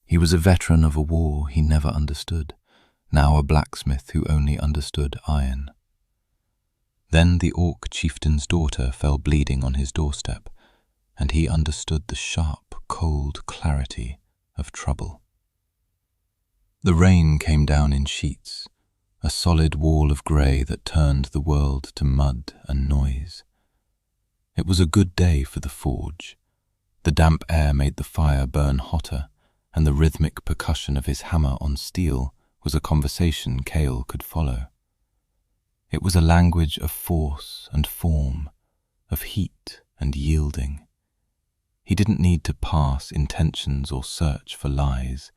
He was a veteran of a war he never understood, now a blacksmith who only understood iron. Then the Orc chieftain's daughter fell bleeding on his doorstep, and he understood the sharp, cold clarity of trouble. The rain came down in sheets, a solid wall of grey that turned the world to mud and noise. It was a good day for the forge. The damp air made the fire burn hotter, and the rhythmic percussion of his hammer on steel was a conversation Kael could follow. It was a language of force and form, of heat and yielding. He didn't need to parse intentions or search for lies.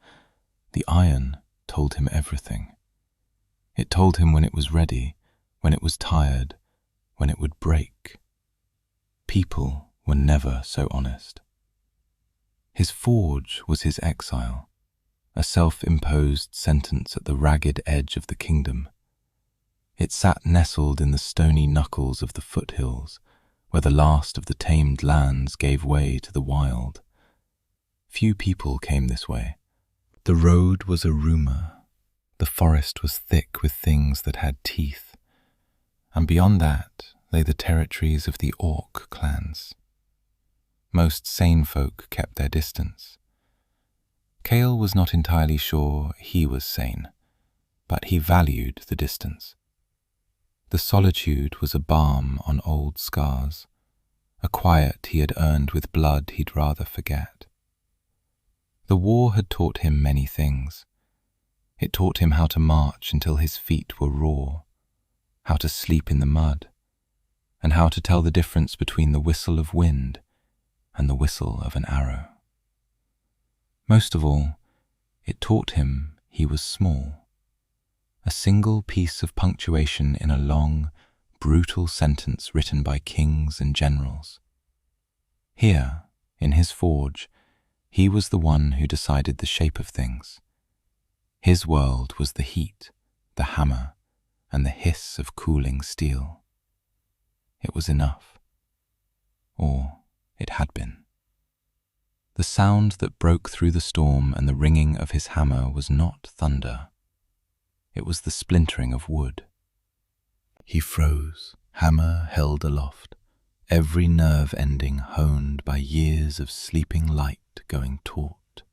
The iron told him everything. It told him when it was ready, when it was tired, when it would break. People were never so honest. His forge was his exile, a self-imposed sentence at the ragged edge of the kingdom. It sat nestled in the stony knuckles of the foothills, where the last of the tamed lands gave way to the wild. Few people came this way. The road was a rumour. The forest was thick with things that had teeth, and beyond that lay the territories of the Orc clans. Most sane folk kept their distance. Kael was not entirely sure he was sane, but he valued the distance. The solitude was a balm on old scars, a quiet he had earned with blood he'd rather forget. The war had taught him many things. It taught him how to march until his feet were raw, how to sleep in the mud, and how to tell the difference between the whistle of wind and the whistle of an arrow. Most of all, it taught him he was small. A single piece of punctuation in a long, brutal sentence written by kings and generals. Here, in his forge, he was the one who decided the shape of things. His world was the heat, the hammer, and the hiss of cooling steel. It was enough. Or it had been. The sound that broke through the storm and the ringing of his hammer was not thunder. It was the splintering of wood. He froze, hammer held aloft, every nerve ending honed by years of sleeping light going taut.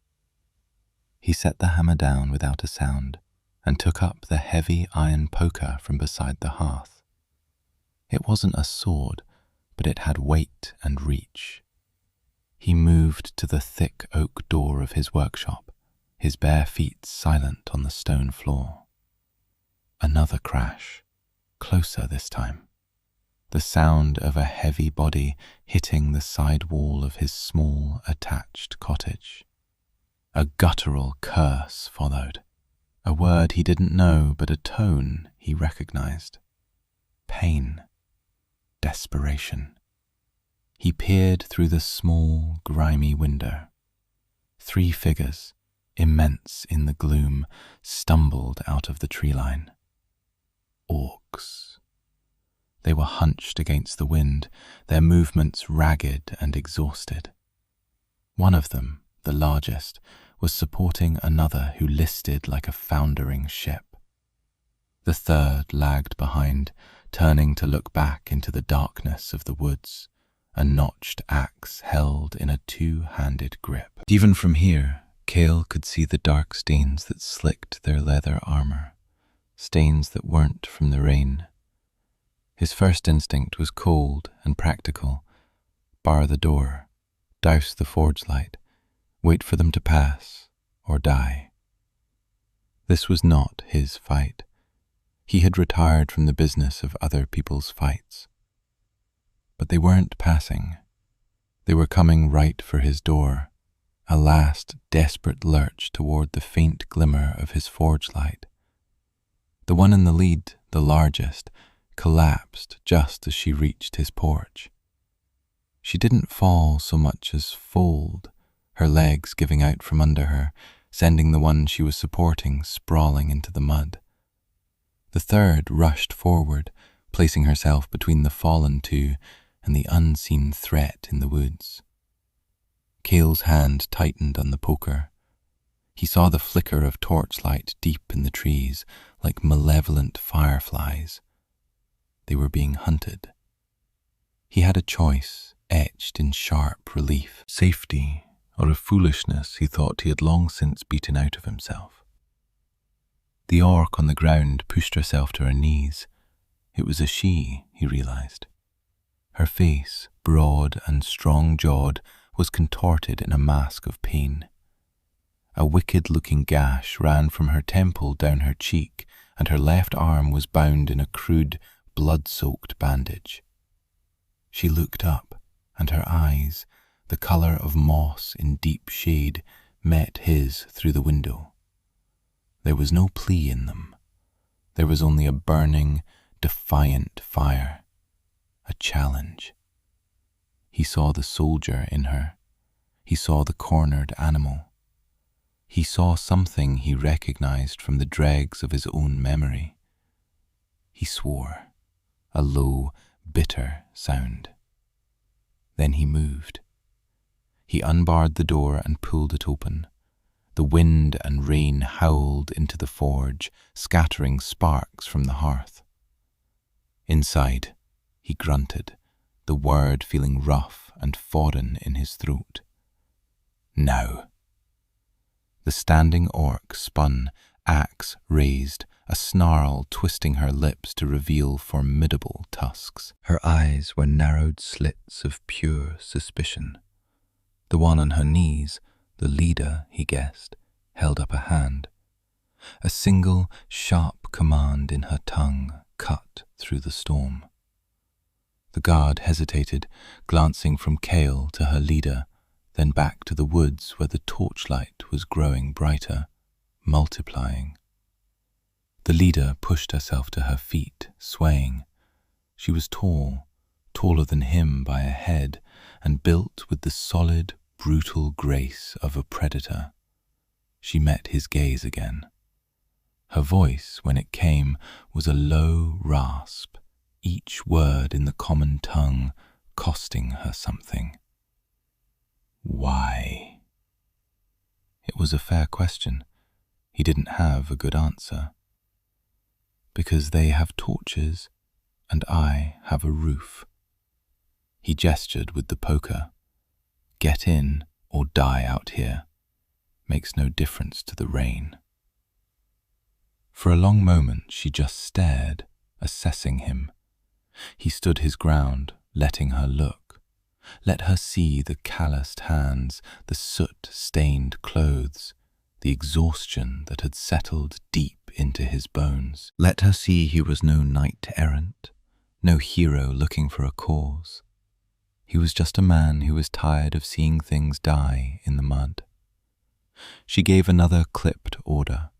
He set the hammer down without a sound and took up the heavy iron poker from beside the hearth. It wasn't a sword, but it had weight and reach. He moved to the thick oak door of his workshop, his bare feet silent on the stone floor. Another crash, closer this time. The sound of a heavy body hitting the side wall of his small, attached cottage. A guttural curse followed, a word he didn't know but a tone he recognized. Pain, desperation. He peered through the small, grimy window. 3 figures, immense in the gloom, stumbled out of the tree line. Orcs. They were hunched against the wind, their movements ragged and exhausted. One of them, the largest, was supporting another who listed like a foundering ship. The third lagged behind, turning to look back into the darkness of the woods, a notched axe held in a 2-handed grip. Even from here, Kael could see the dark stains that slicked their leather armor, stains that weren't from the rain. His first instinct was cold and practical. Bar the door, douse the forge light, wait for them to pass, or die. This was not his fight. He had retired from the business of other people's fights. But they weren't passing. They were coming right for his door, a last desperate lurch toward the faint glimmer of his forge light. The one in the lead, the largest, collapsed just as she reached his porch. She didn't fall so much as fold, her legs giving out from under her, sending the one she was supporting sprawling into the mud. The third rushed forward, placing herself between the fallen two and the unseen threat in the woods. Kael's hand tightened on the poker. He saw the flicker of torchlight deep in the trees, like malevolent fireflies. They were being hunted. He had a choice etched in sharp relief: safety or a foolishness he thought he had long since beaten out of himself. The orc on the ground pushed herself to her knees. It was a she, he realized. Her face, broad and strong-jawed, was contorted in a mask of pain. A wicked-looking gash ran from her temple down her cheek, and her left arm was bound in a crude, blood-soaked bandage. She looked up, and her eyes, the colour of moss in deep shade, met his through the window. There was no plea in them. There was only a burning, defiant fire, a challenge. He saw the soldier in her. He saw the cornered animal. He saw something he recognized from the dregs of his own memory. He swore, a low, bitter sound. Then he moved. He unbarred the door and pulled it open. The wind and rain howled into the forge, scattering sparks from the hearth. Inside, he grunted, the word feeling rough and foreign in his throat. Now. The standing orc spun, axe raised, a snarl twisting her lips to reveal formidable tusks. Her eyes were narrowed slits of pure suspicion. The one on her knees, the leader, he guessed, held up a hand. A single, sharp command in her tongue cut through the storm. The guard hesitated, glancing from Kael to her leader, then back to the woods where the torchlight was growing brighter, multiplying. The leader pushed herself to her feet, swaying. She was tall, taller than him by a head, and built with the solid, brutal grace of a predator. She met his gaze again. Her voice, when it came, was a low rasp, each word in the common tongue costing her something. Why? It was a fair question. He didn't have a good answer. Because they have torches, and I have a roof. He gestured with the poker. Get in or die out here. Makes no difference to the rain. For a long moment she just stared, assessing him. He stood his ground, letting her look. Let her see the calloused hands, the soot-stained clothes, the exhaustion that had settled deep into his bones. Let her see he was no knight-errant, no hero looking for a cause. He was just a man who was tired of seeing things die in the mud. She gave another clipped order.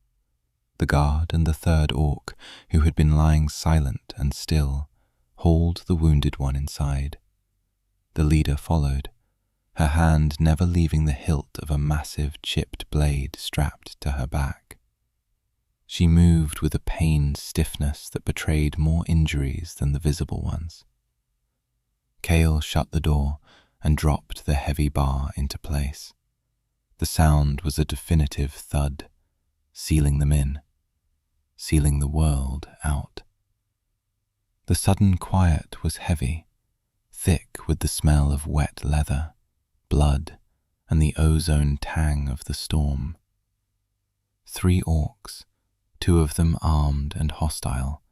The guard and the third orc, who had been lying silent and still, hauled the wounded one inside. The leader followed, her hand never leaving the hilt of a massive chipped blade strapped to her back. She moved with a pained stiffness that betrayed more injuries than the visible ones. Kael shut the door and dropped the heavy bar into place. The sound was a definitive thud, sealing them in, sealing the world out. The sudden quiet was heavy, thick with the smell of wet leather, blood, and the ozone tang of the storm. 3 orcs, 2 of them armed and hostile,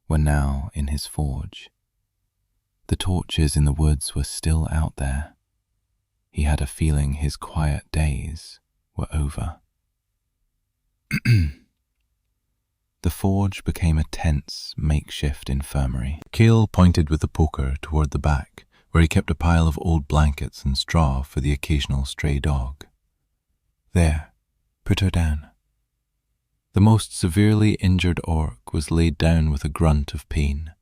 were now in his forge. The torches in the woods were still out there. He had a feeling his quiet days were over. The forge became a tense, makeshift infirmary. Kael pointed with the poker toward the back, where he kept a pile of old blankets and straw for the occasional stray dog. There, put her down. The most severely injured orc was laid down with a grunt of pain.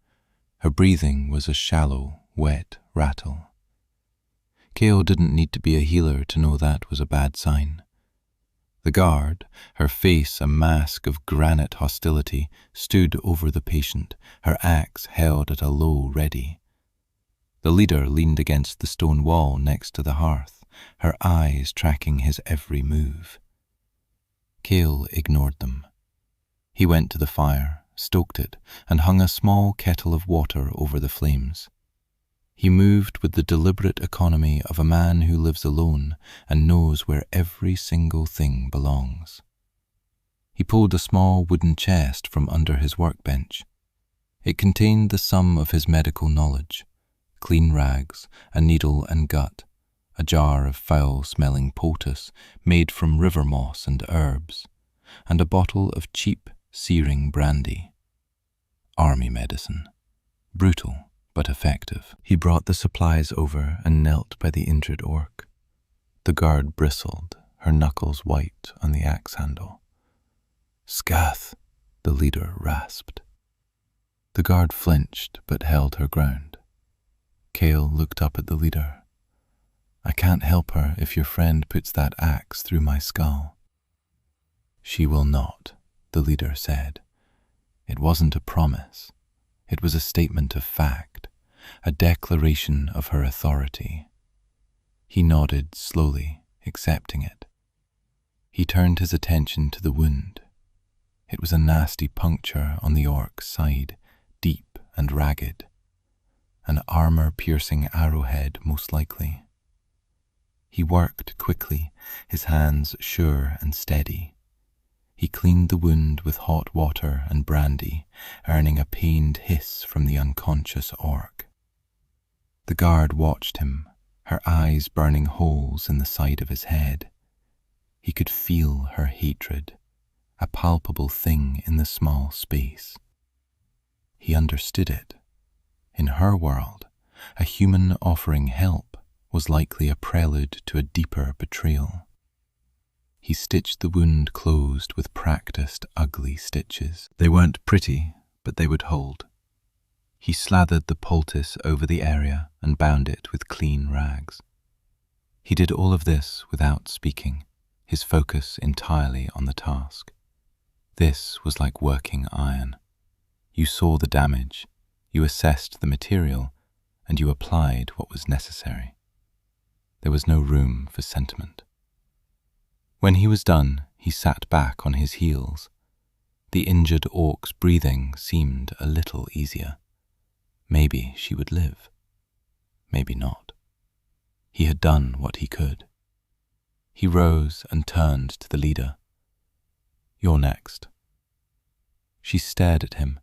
Her breathing was a shallow, wet rattle. Kael didn't need to be a healer to know that was a bad sign. The guard, her face a mask of granite hostility, stood over the patient, her axe held at a low ready. The leader leaned against the stone wall next to the hearth, her eyes tracking his every move. Kael ignored them. He went to the fire, stoked it, and hung a small kettle of water over the flames. He moved with the deliberate economy of a man who lives alone and knows where every single thing belongs. He pulled a small wooden chest from under his workbench. It contained the sum of his medical knowledge: clean rags, a needle and gut, a jar of foul-smelling poultice made from river moss and herbs, and a bottle of cheap, searing brandy. Army medicine. Brutal, but effective. He brought the supplies over and knelt by the injured orc. The guard bristled, her knuckles white on the axe handle. "Scath," the leader rasped. The guard flinched but held her ground. Kael looked up at the leader. "I can't help her if your friend puts that axe through my skull." "She will not," the leader said. It wasn't a promise. It was a statement of fact, a declaration of her authority. He nodded slowly, accepting it. He turned his attention to the wound. It was a nasty puncture on the orc's side, deep and ragged. An armor-piercing arrowhead, most likely. He worked quickly, his hands sure and steady. He cleaned the wound with hot water and brandy, earning a pained hiss from the unconscious orc. The guard watched him, her eyes burning holes in the side of his head. He could feel her hatred, a palpable thing in the small space. He understood it. In her world, a human offering help was likely a prelude to a deeper betrayal. He stitched the wound closed with practiced, ugly stitches. They weren't pretty, but they would hold. He slathered the poultice over the area and bound it with clean rags. He did all of this without speaking, his focus entirely on the task. This was like working iron. You saw the damage, you assessed the material, and you applied what was necessary. There was no room for sentiment. When he was done, he sat back on his heels. The injured orc's breathing seemed a little easier. Maybe she would live. Maybe not. He had done what he could. He rose and turned to the leader. "You're next." She stared at him,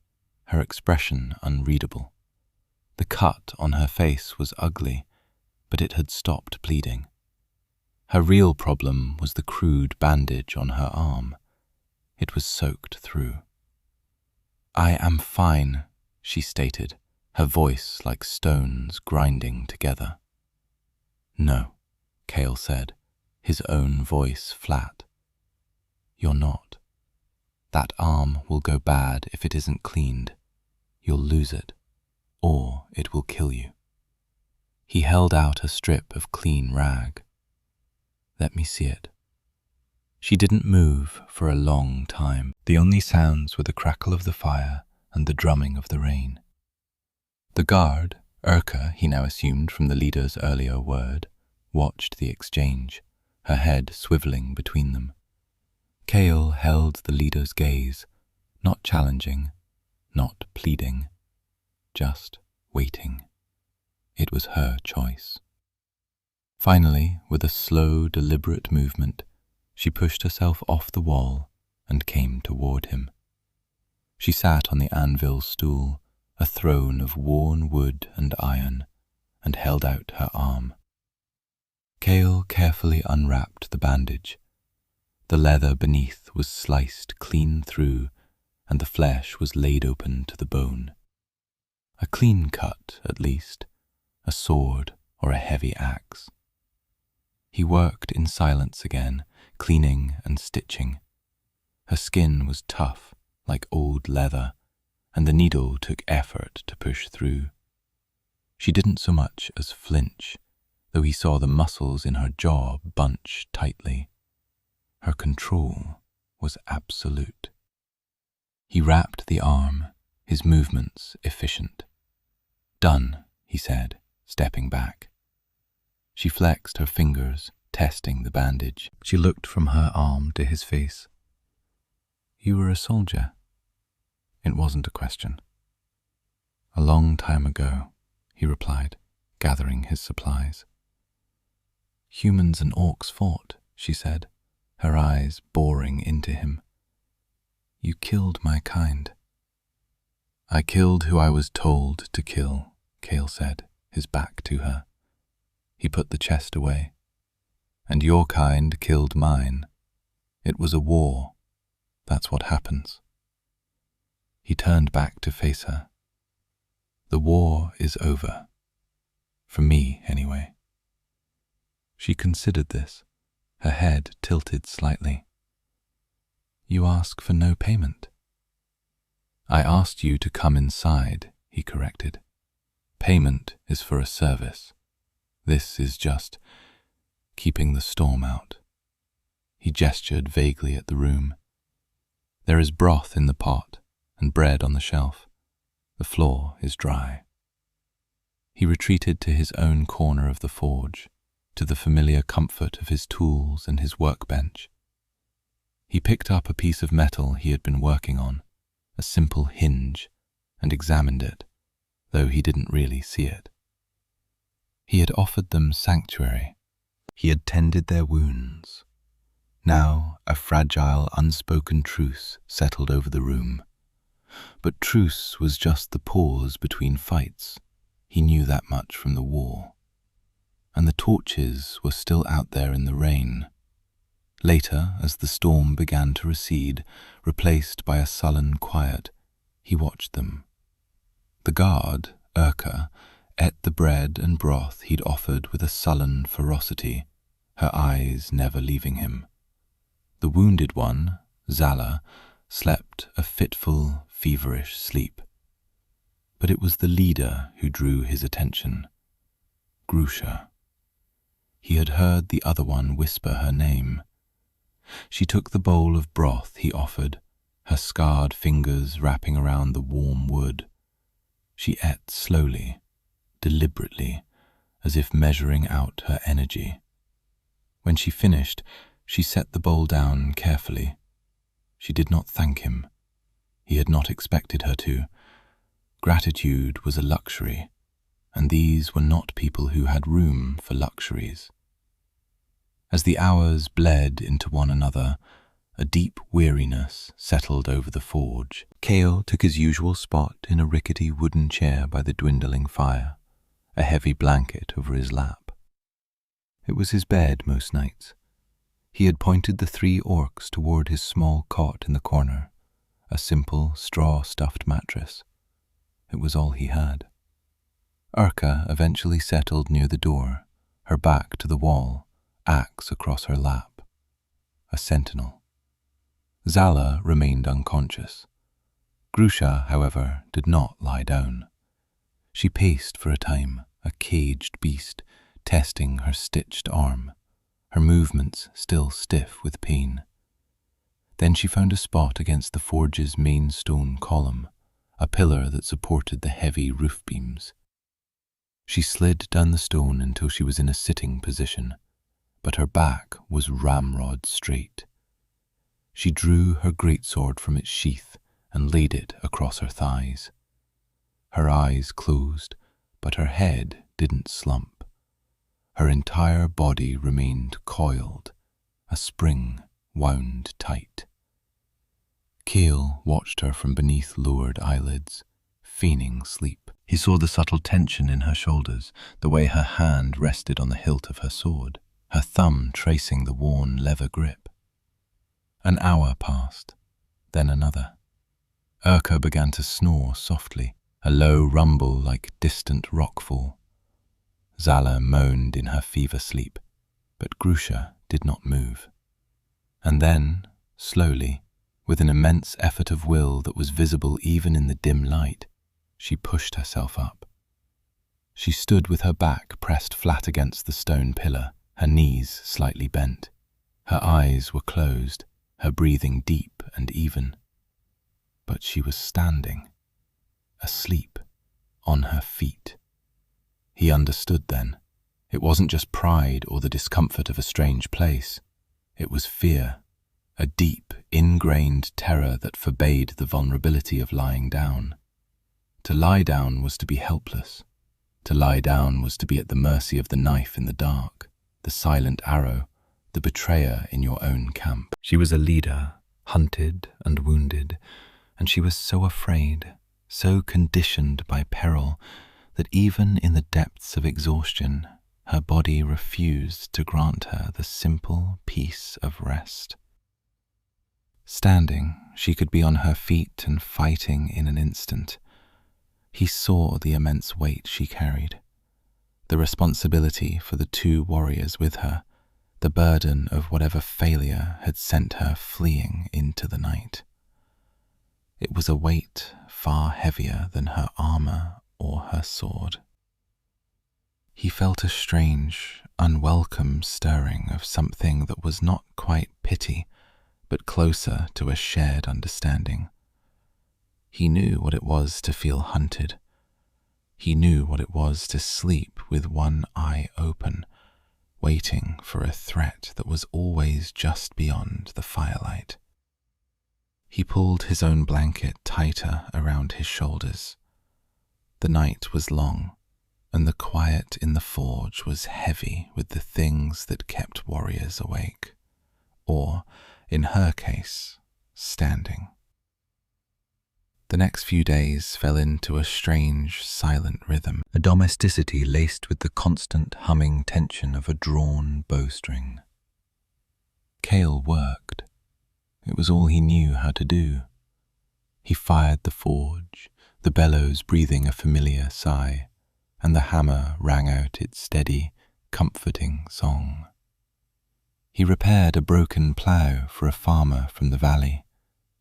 her expression unreadable. The cut on her face was ugly, but it had stopped bleeding. Her real problem was the crude bandage on her arm. It was soaked through. "I am fine," she stated, her voice like stones grinding together. "No," Kael said, his own voice flat. "You're not. That arm will go bad if it isn't cleaned. You'll lose it, or it will kill you." He held out a strip of clean rag. "Let me see it." She didn't move for a long time. The only sounds were the crackle of the fire and the drumming of the rain. The guard, Urka he now assumed from the leader's earlier word, watched the exchange, her head swiveling between them. Kael held the leader's gaze, not challenging, not pleading, just waiting. It was her choice. Finally, with a slow, deliberate movement, she pushed herself off the wall and came toward him. She sat on the anvil stool, a throne of worn wood and iron, and held out her arm. Kael carefully unwrapped the bandage. The leather beneath was sliced clean through, and the flesh was laid open to the bone. A clean cut, at least, a sword or a heavy axe. He worked in silence again, cleaning and stitching. Her skin was tough, like old leather, and the needle took effort to push through. She didn't so much as flinch, though he saw the muscles in her jaw bunch tightly. Her control was absolute. He wrapped the arm, his movements efficient. "Done," he said, stepping back. She flexed her fingers, testing the bandage. She looked from her arm to his face, You were a soldier. It wasn't a question. A long time ago, he replied, gathering his supplies. Humans and orcs fought, she said, her eyes boring into him. You killed my kind. I killed who I was told to kill, Kael said, his back to her. He put the chest away. And your kind killed mine. It was a war. That's what happens. He turned back to face her. The war is over. For me, anyway. She considered this, her head tilted slightly. You ask for no payment. I asked you to come inside, he corrected. Payment is for a service. This is just keeping the storm out. He gestured vaguely at the room. There is broth in the pot and bread on the shelf. The floor is dry. He retreated to his own corner of the forge, to the familiar comfort of his tools and his workbench. He picked up a piece of metal he had been working on, a simple hinge, and examined it, though he didn't really see it. He had offered them sanctuary. He had tended their wounds. Now a fragile, unspoken truce settled over the room. But truce was just the pause between fights. He knew that much from the war. And the torches were still out there in the rain. Later, as the storm began to recede, replaced by a sullen quiet, he watched them. The guard, Urka, ate the bread and broth he'd offered with a sullen ferocity, her eyes never leaving him. The wounded one, Zala, slept a fitful, feverish sleep. But it was the leader who drew his attention. Grusha. He had heard the other one whisper her name. She took the bowl of broth he offered, her scarred fingers wrapping around the warm wood. She ate slowly, deliberately, as if measuring out her energy. When she finished, she set the bowl down carefully. She did not thank him. He had not expected her to. Gratitude was a luxury, and these were not people who had room for luxuries. As the hours bled into one another, a deep weariness settled over the forge. Kael took his usual spot in a rickety wooden chair by the dwindling fire, a heavy blanket over his lap. It was his bed most nights. He had pointed the 3 orcs toward his small cot in the corner, a simple straw-stuffed mattress. It was all he had. Urka eventually settled near the door, her back to the wall, axe across her lap. A sentinel. Zala remained unconscious. Grusha, however, did not lie down. She paced for a time, a caged beast, testing her stitched arm, her movements still stiff with pain. Then she found a spot against the forge's main stone column, a pillar that supported the heavy roof beams. She slid down the stone until she was in a sitting position, but her back was ramrod straight. She drew her greatsword from its sheath and laid it across her thighs. Her eyes closed, but her head didn't slump. Her entire body remained coiled, a spring wound tight. Kael watched her from beneath lowered eyelids, feigning sleep. He saw the subtle tension in her shoulders, the way her hand rested on the hilt of her sword, her thumb tracing the worn leather grip. An hour passed, then another. Urka began to snore softly, a low rumble like distant rockfall. Zala moaned in her fever sleep, but Grusha did not move. And then, slowly, with an immense effort of will that was visible even in the dim light, she pushed herself up. She stood with her back pressed flat against the stone pillar, her knees slightly bent. Her eyes were closed, her breathing deep and even. But she was standing, asleep, on her feet. He understood then. It wasn't just pride or the discomfort of a strange place. It was fear. a deep, ingrained terror that forbade the vulnerability of lying down. To lie down was to be helpless. To lie down was to be at the mercy of the knife in the dark, the silent arrow, the betrayer in your own camp. She was a leader, hunted and wounded, and she was so afraid, so conditioned by peril, that even in the depths of exhaustion, her body refused to grant her the simple peace of rest. Standing, she could be on her feet and fighting in an instant. He saw the immense weight she carried, the responsibility for the 2 warriors with her, the burden of whatever failure had sent her fleeing into the night. It was a weight far heavier than her armor or her sword. He felt a strange, unwelcome stirring of something that was not quite pity, but closer to a shared understanding. He knew what it was to feel hunted. He knew what it was to sleep with one eye open, waiting for a threat that was always just beyond the firelight. He pulled his own blanket tighter around his shoulders. The night was long, and the quiet in the forge was heavy with the things that kept warriors awake, or, in her case, standing. The next few days fell into a strange, silent rhythm, a domesticity laced with the constant humming tension of a drawn bowstring. Kael worked. It was all he knew how to do. He fired the forge, the bellows breathing a familiar sigh, and the hammer rang out its steady, comforting song. He repaired a broken plough for a farmer from the valley,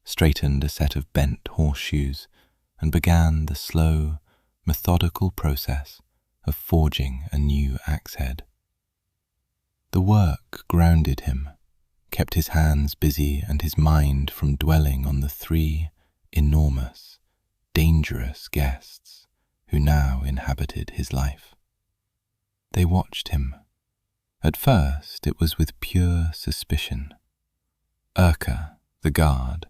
straightened a set of bent horseshoes, and began the slow, methodical process of forging a new axe head. The work grounded him, kept his hands busy and his mind from dwelling on the 3 enormous, dangerous guests who now inhabited his life. They watched him. At first it was with pure suspicion. Urka, the guard,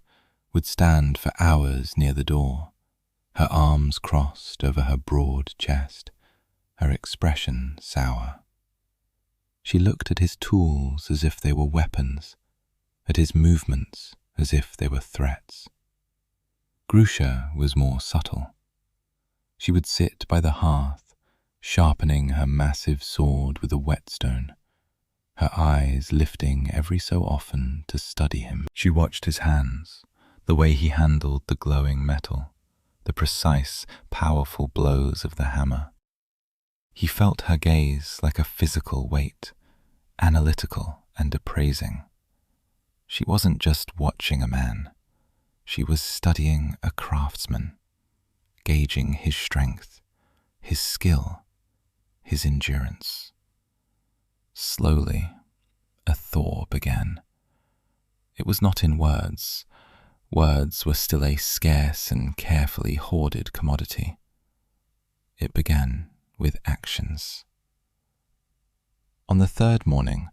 would stand for hours near the door, her arms crossed over her broad chest, her expression sour. She looked at his tools as if they were weapons, at his movements as if they were threats. Grusha was more subtle. She would sit by the hearth, sharpening her massive sword with a whetstone, her eyes lifting every so often to study him. She watched his hands, the way he handled the glowing metal, the precise, powerful blows of the hammer. He felt her gaze like a physical weight, analytical and appraising. She wasn't just watching a man. She was studying a craftsman, gauging his strength, his skill, his endurance. Slowly, a thaw began. It was not in words. Words were still a scarce and carefully hoarded commodity. It began with actions. On the 3rd morning,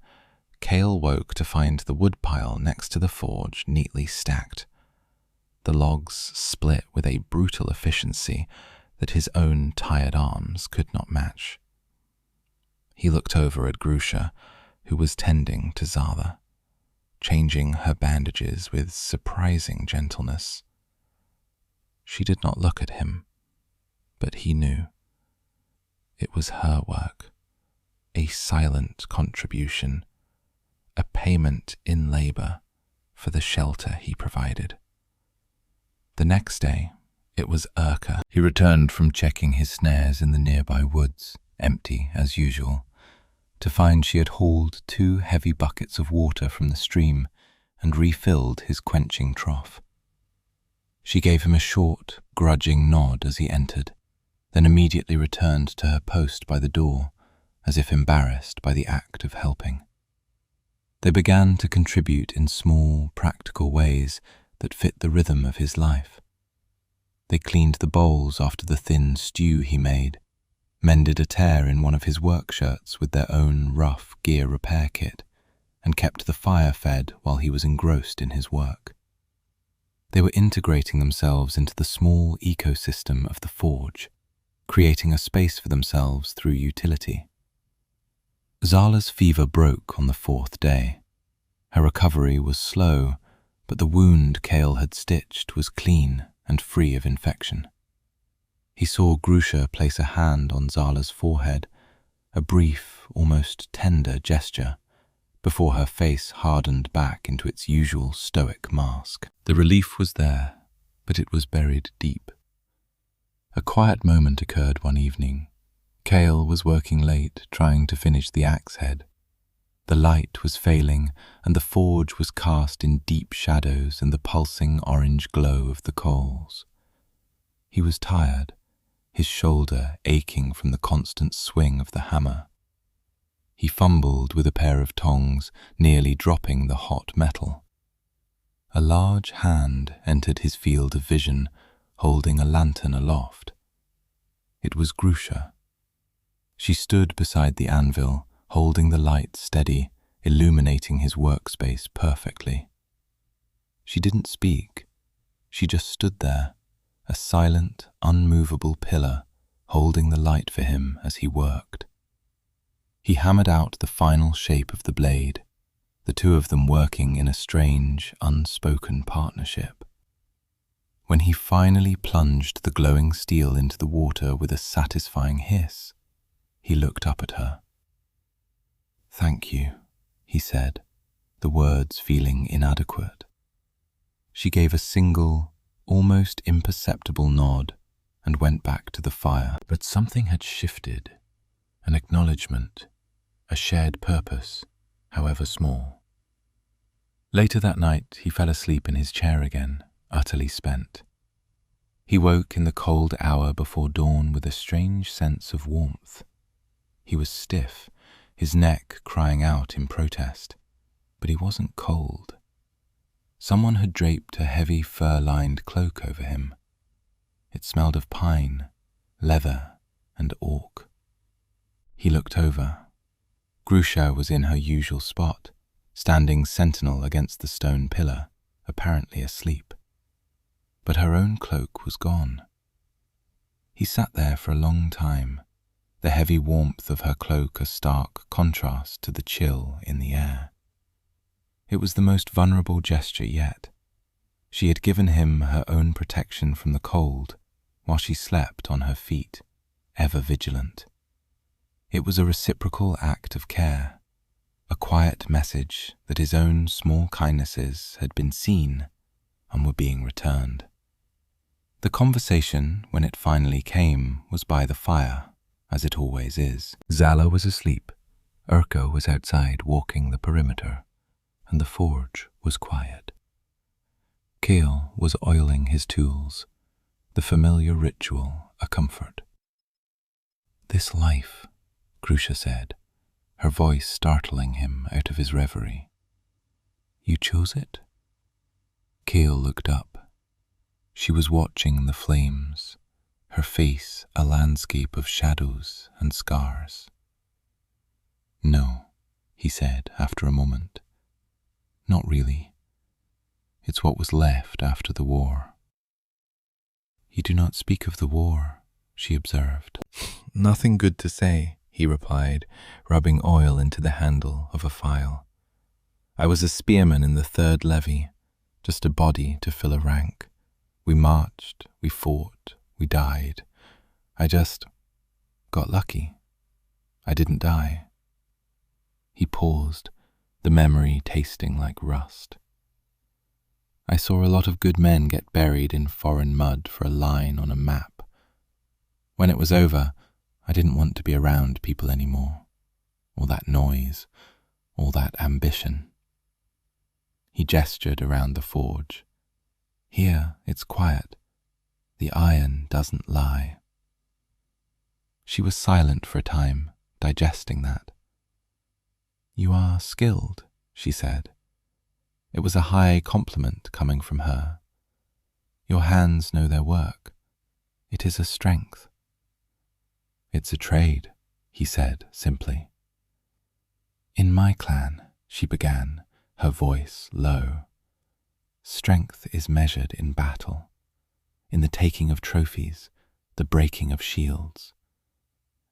Kael woke to find the woodpile next to the forge neatly stacked. The logs split with a brutal efficiency that his own tired arms could not match. He looked over at Grusha, who was tending to Zala, changing her bandages with surprising gentleness. She did not look at him, but he knew. It was her work, a silent contribution, a payment in labor for the shelter he provided. The next day, it was Urka. He returned from checking his snares in the nearby woods, empty as usual, to find she had hauled 2 heavy buckets of water from the stream and refilled his quenching trough. She gave him a short, grudging nod as he entered, then immediately returned to her post by the door, as if embarrassed by the act of helping. They began to contribute in small, practical ways that fit the rhythm of his life. They cleaned the bowls after the thin stew he made, mended a tear in one of his work shirts with their own rough gear repair kit, and kept the fire fed while he was engrossed in his work. They were integrating themselves into the small ecosystem of the forge, creating a space for themselves through utility. Zala's fever broke on the 4th day. Her recovery was slow, but the wound Kael had stitched was clean and free of infection. He saw Grusha place a hand on Zala's forehead, a brief, almost tender gesture, before her face hardened back into its usual stoic mask. The relief was there, but it was buried deep. A quiet moment occurred one evening. Kael was working late, trying to finish the axe head. The light was failing, and the forge was cast in deep shadows in the pulsing orange glow of the coals. He was tired, his shoulder aching from the constant swing of the hammer. He fumbled with a pair of tongs, nearly dropping the hot metal. A large hand entered his field of vision, holding a lantern aloft. It was Grusha. She stood beside the anvil, holding the light steady, illuminating his workspace perfectly. She didn't speak. She just stood there, a silent, unmovable pillar, holding the light for him as he worked. He hammered out the final shape of the blade, the two of them working in a strange, unspoken partnership. When he finally plunged the glowing steel into the water with a satisfying hiss, he looked up at her. "Thank you," he said, the words feeling inadequate. She gave a single, almost imperceptible nod and went back to the fire. But something had shifted, an acknowledgement, a shared purpose, however small. Later that night, he fell asleep in his chair again, utterly spent. He woke in the cold hour before dawn with a strange sense of warmth. He was stiff, his neck crying out in protest, but he wasn't cold. Someone had draped a heavy fur-lined cloak over him. It smelled of pine, leather, and oak. He looked over. Grusha was in her usual spot, standing sentinel against the stone pillar, apparently asleep. But her own cloak was gone. He sat there for a long time, the heavy warmth of her cloak a stark contrast to the chill in the air. It was the most vulnerable gesture yet. She had given him her own protection from the cold, while she slept on her feet, ever vigilant. It was a reciprocal act of care, a quiet message that his own small kindnesses had been seen and were being returned. The conversation, when it finally came, was by the fire, as it always is. Zala was asleep, Urko was outside walking the perimeter, and the forge was quiet. Kael was oiling his tools, the familiar ritual a comfort. "This life," Grusha said, her voice startling him out of his reverie. "You chose it?" Kael looked up. She was watching the flames, her face a landscape of shadows and scars. "No," he said after a moment. "Not really. It's what was left after the war." "You do not speak of the war," she observed. "Nothing good to say," he replied, rubbing oil into the handle of a file. "I was a spearman in the 3rd Levy, just a body to fill a rank. We marched, we fought, we died. I just got lucky. I didn't die." He paused, the memory tasting like rust. "I saw a lot of good men get buried in foreign mud for a line on a map. When it was over, I didn't want to be around people anymore. All that noise, all that ambition." He gestured around the forge. "Here, it's quiet. The iron doesn't lie." She was silent for a time, digesting that. "You are skilled," she said. It was a high compliment coming from her. "Your hands know their work. It is a strength." "It's a trade," he said simply. "In my clan," she began, her voice low. Strength is measured in battle, in the taking of trophies, the breaking of shields.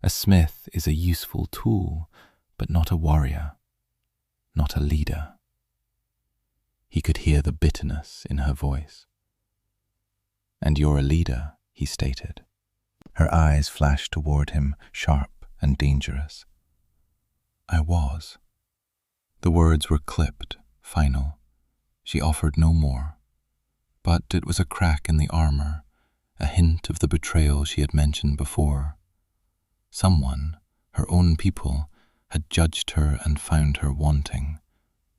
A smith is a useful tool, but not a warrior, not a leader. He could hear the bitterness in her voice. And you're a leader, he stated. Her eyes flashed toward him, sharp and dangerous. I was. The words were clipped, final. She offered no more. But it was a crack in the armor, a hint of the betrayal she had mentioned before. Someone, her own people, had judged her and found her wanting,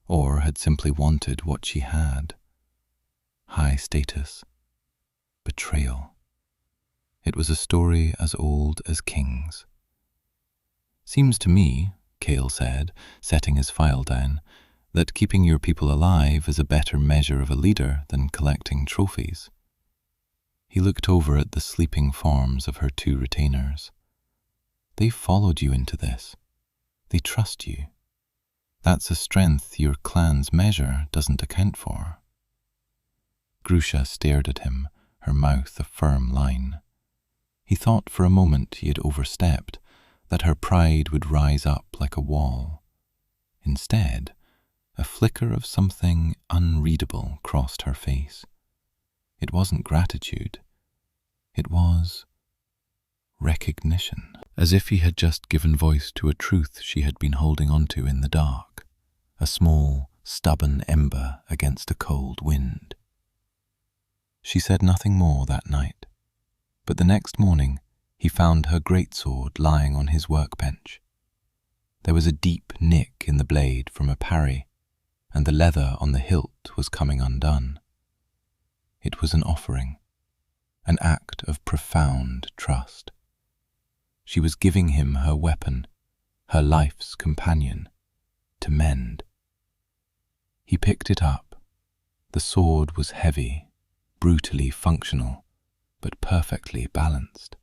or had simply wanted what she had. High status. Betrayal. It was a story as old as kings. Seems to me, Kael said, setting his file down, that keeping your people alive is a better measure of a leader than collecting trophies. He looked over at the sleeping forms of her 2 retainers. They followed you into this. They trust you. That's a strength your clan's measure doesn't account for. Grusha stared at him, her mouth a firm line. He thought for a moment he had overstepped, that her pride would rise up like a wall. Instead, a flicker of something unreadable crossed her face. It wasn't gratitude. It was recognition, as if he had just given voice to a truth she had been holding onto in the dark, a small, stubborn ember against a cold wind. She said nothing more that night, but the next morning he found her greatsword lying on his workbench. There was a deep nick in the blade from a parry, and the leather on the hilt was coming undone. It was an offering, an act of profound trust. She was giving him her weapon, her life's companion, to mend. He picked it up. The sword was heavy, brutally functional, but perfectly balanced.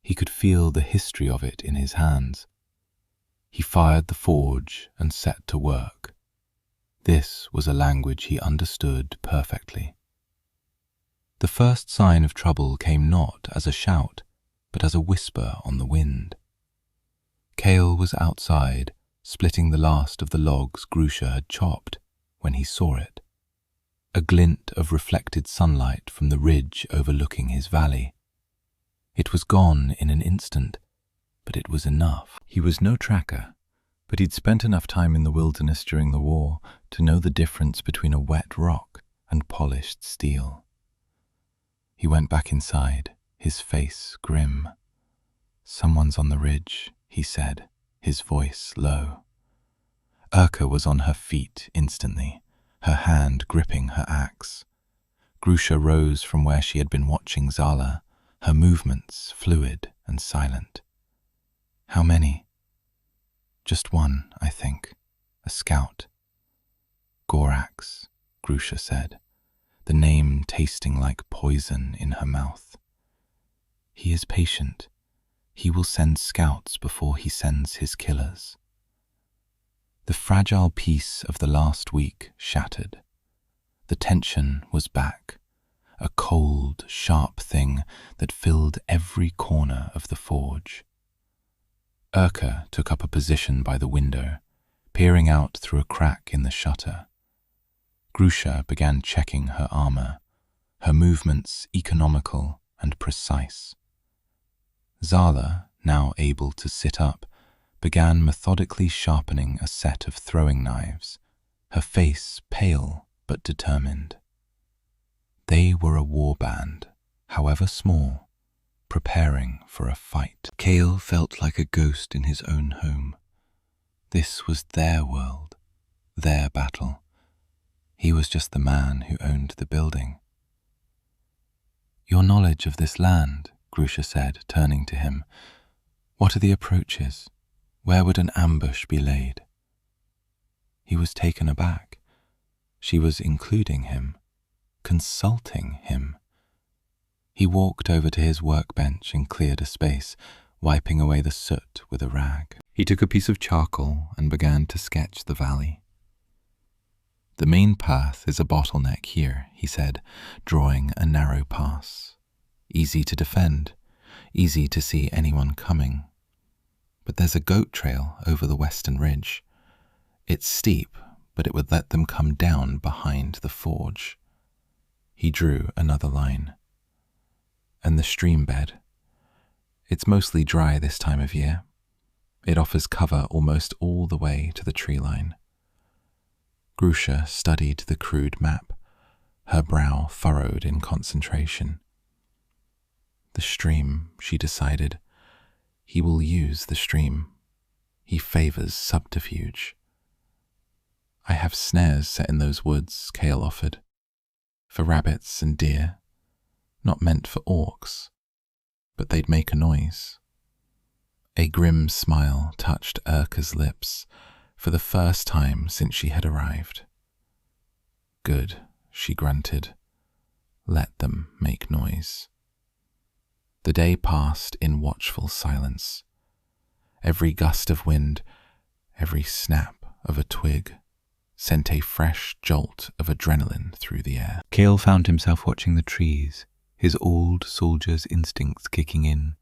He could feel the history of it in his hands. He fired the forge and set to work. This was a language he understood perfectly. The first sign of trouble came not as a shout, but as a whisper on the wind. Kael was outside, splitting the last of the logs Grusha had chopped, when he saw it. A glint of reflected sunlight from the ridge overlooking his valley. It was gone in an instant, but it was enough. He was no tracker, but he'd spent enough time in the wilderness during the war to know the difference between a wet rock and polished steel. He went back inside, his face grim. Someone's on the ridge, he said, his voice low. Urka was on her feet instantly, her hand gripping her axe. Grusha rose from where she had been watching Zala, her movements fluid and silent. How many? Just one, I think. A scout. Gorax, Grusha said, the name tasting like poison in her mouth. He is patient. He will send scouts before he sends his killers. The fragile peace of the last week shattered. The tension was back, a cold, sharp thing that filled every corner of the forge. Urka took up a position by the window, peering out through a crack in the shutter. Grusha began checking her armor, her movements economical and precise. Zala, now able to sit up, began methodically sharpening a set of throwing knives, her face pale but determined. They were a war band, however small, preparing for a fight. Kael felt like a ghost in his own home. This was their world, their battle. He was just the man who owned the building. Your knowledge of this land, Grusha said, turning to him. What are the approaches? Where would an ambush be laid? He was taken aback. She was including him, consulting him. He walked over to his workbench and cleared a space, wiping away the soot with a rag. He took a piece of charcoal and began to sketch the valley. The main path is a bottleneck here, he said, drawing a narrow pass. Easy to defend, easy to see anyone coming. But there's a goat trail over the western ridge. It's steep, but it would let them come down behind the forge. He drew another line. And the stream bed. It's mostly dry this time of year. It offers cover almost all the way to the tree line. Grusha studied the crude map, her brow furrowed in concentration. The stream, she decided. He will use the stream. He favors subterfuge. I have snares set in those woods, Kael offered. For rabbits and deer. Not meant for orcs, but they'd make a noise. A grim smile touched Urka's lips for the first time since she had arrived. Good, she grunted. Let them make noise. The day passed in watchful silence. Every gust of wind, every snap of a twig, sent a fresh jolt of adrenaline through the air. Kael found himself watching the trees, his old soldier's instincts kicking in,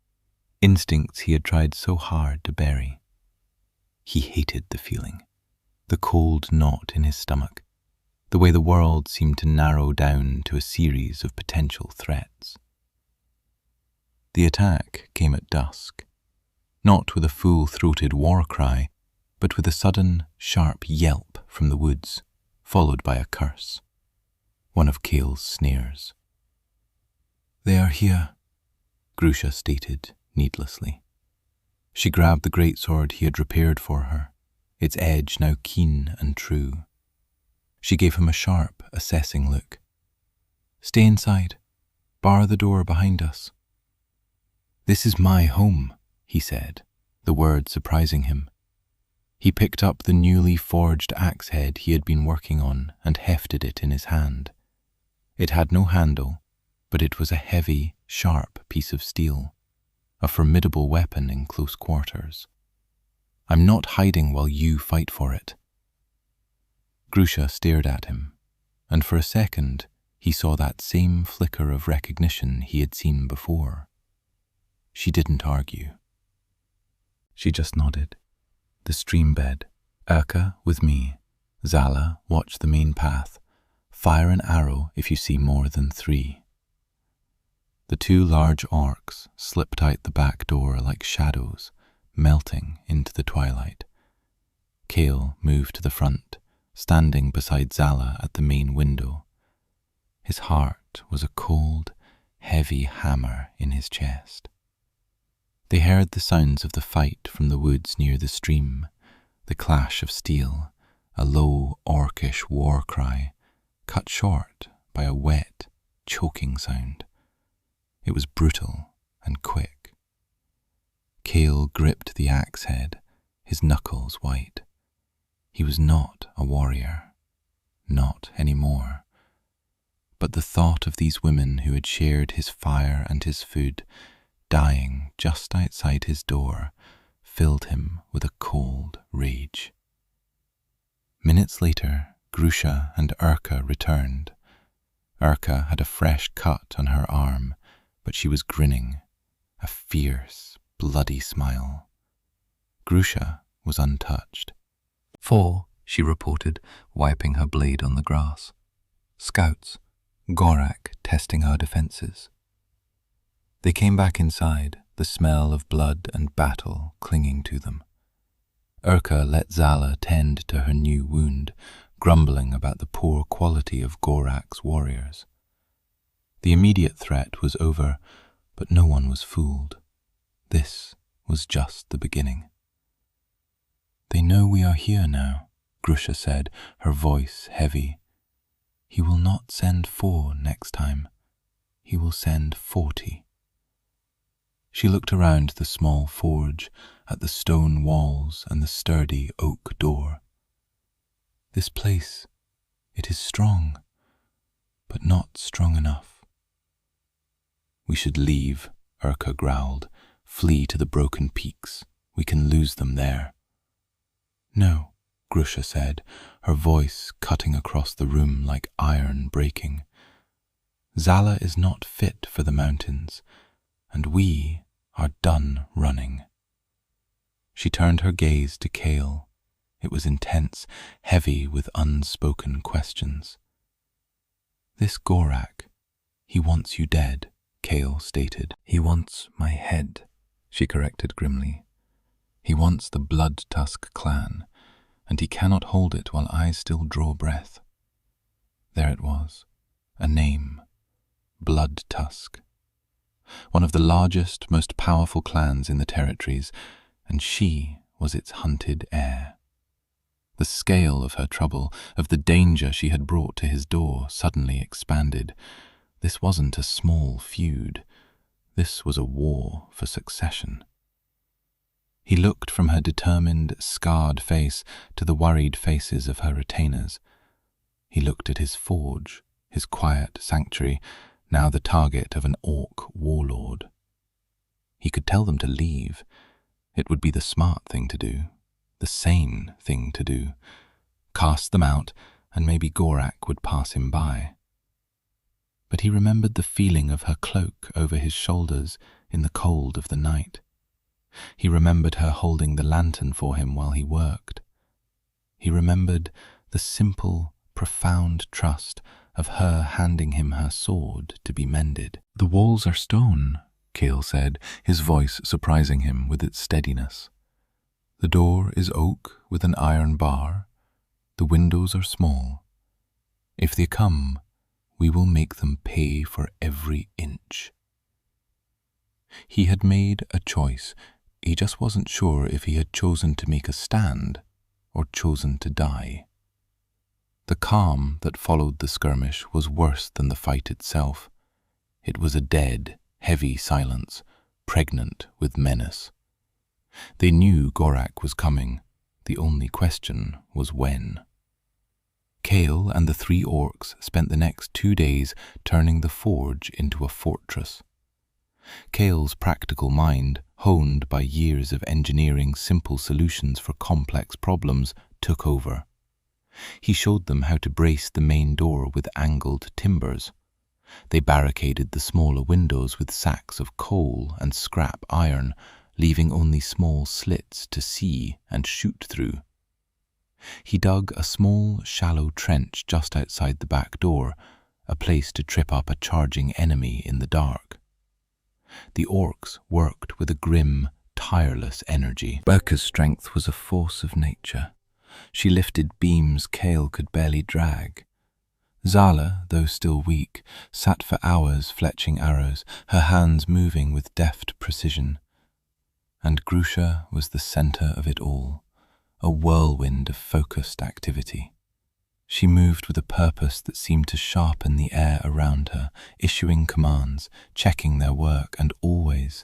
instincts he had tried so hard to bury. He hated the feeling, the cold knot in his stomach, the way the world seemed to narrow down to a series of potential threats. The attack came at dusk, not with a full-throated war cry, but with a sudden, sharp yelp from the woods, followed by a curse, one of Kael's sneers. They are here, Grusha stated needlessly. She grabbed the greatsword he had repaired for her, its edge now keen and true. She gave him a sharp, assessing look. Stay inside. Bar the door behind us. This is my home, he said, the word surprising him. He picked up the newly forged axe head he had been working on and hefted it in his hand. It had no handle, but it was a heavy, sharp piece of steel, a formidable weapon in close quarters. I'm not hiding while you fight for it. Grusha stared at him, and for a second he saw that same flicker of recognition he had seen before. She didn't argue. She just nodded. The stream bed. Urka with me. Zala, watch the main path. Fire an arrow if you see more than 3. The 2 large orcs slipped out the back door like shadows, melting into the twilight. Kael moved to the front, standing beside Zala at the main window. His heart was a cold, heavy hammer in his chest. They heard the sounds of the fight from the woods near the stream, the clash of steel, a low, orcish war cry, cut short by a wet, choking sound. It was brutal and quick. Kael gripped the axe head, his knuckles white. He was not a warrior, not anymore. But the thought of these women who had shared his fire and his food, dying just outside his door, filled him with a cold rage. Minutes later, Grusha and Urka returned. Urka had a fresh cut on her arm, but she was grinning, a fierce, bloody smile. Grusha was untouched. 4, she reported, wiping her blade on the grass. Scouts, Gorak testing our defences. They came back inside, the smell of blood and battle clinging to them. Urka let Zala tend to her new wound, grumbling about the poor quality of Gorak's warriors. The immediate threat was over, but no one was fooled. This was just the beginning. They know we are here now, Grusha said, her voice heavy. He will not send 4 next time. He will send 40. She looked around the small forge, at the stone walls and the sturdy oak door. This place, it is strong, but not strong enough. We should leave, Urka growled, flee to the broken peaks. We can lose them there. No, Grusha said, her voice cutting across the room like iron breaking. Zala is not fit for the mountains, and we are done running. She turned her gaze to Kael. It was intense, heavy with unspoken questions. This Gorak, he wants you dead, Kael stated. He wants my head, she corrected grimly. He wants the Blood Tusk clan, and he cannot hold it while I still draw breath. There it was, a name, Blood Tusk. One of the largest, most powerful clans in the territories, and she was its hunted heir. The scale of her trouble, of the danger she had brought to his door, suddenly expanded. This wasn't a small feud. This was a war for succession. He looked from her determined, scarred face to the worried faces of her retainers. He looked at his forge, his quiet sanctuary, now the target of an orc warlord. He could tell them to leave. It would be the smart thing to do, the sane thing to do. Cast them out, and maybe Gorak would pass him by. But he remembered the feeling of her cloak over his shoulders in the cold of the night. He remembered her holding the lantern for him while he worked. He remembered the simple, profound trust of her handing him her sword to be mended. "The walls are stone," Kael said, his voice surprising him with its steadiness. "The door is oak with an iron bar. The windows are small. If they come, we will make them pay for every inch." He had made a choice. He just wasn't sure if he had chosen to make a stand or chosen to die. The calm that followed the skirmish was worse than the fight itself. It was a dead, heavy silence, pregnant with menace. They knew Gorak was coming. The only question was when. Kael and the 3 orcs spent the next 2 days turning the forge into a fortress. Kael's practical mind, honed by years of engineering simple solutions for complex problems, took over. He showed them how to brace the main door with angled timbers. They barricaded the smaller windows with sacks of coal and scrap iron, leaving only small slits to see and shoot through. He dug a small, shallow trench just outside the back door, a place to trip up a charging enemy in the dark. The orcs worked with a grim, tireless energy. Berka's strength was a force of nature. She lifted beams Kael could barely drag. Zala, though still weak, sat for hours fletching arrows, her hands moving with deft precision. And Grusha was the center of it all, a whirlwind of focused activity. She moved with a purpose that seemed to sharpen the air around her, issuing commands, checking their work, and always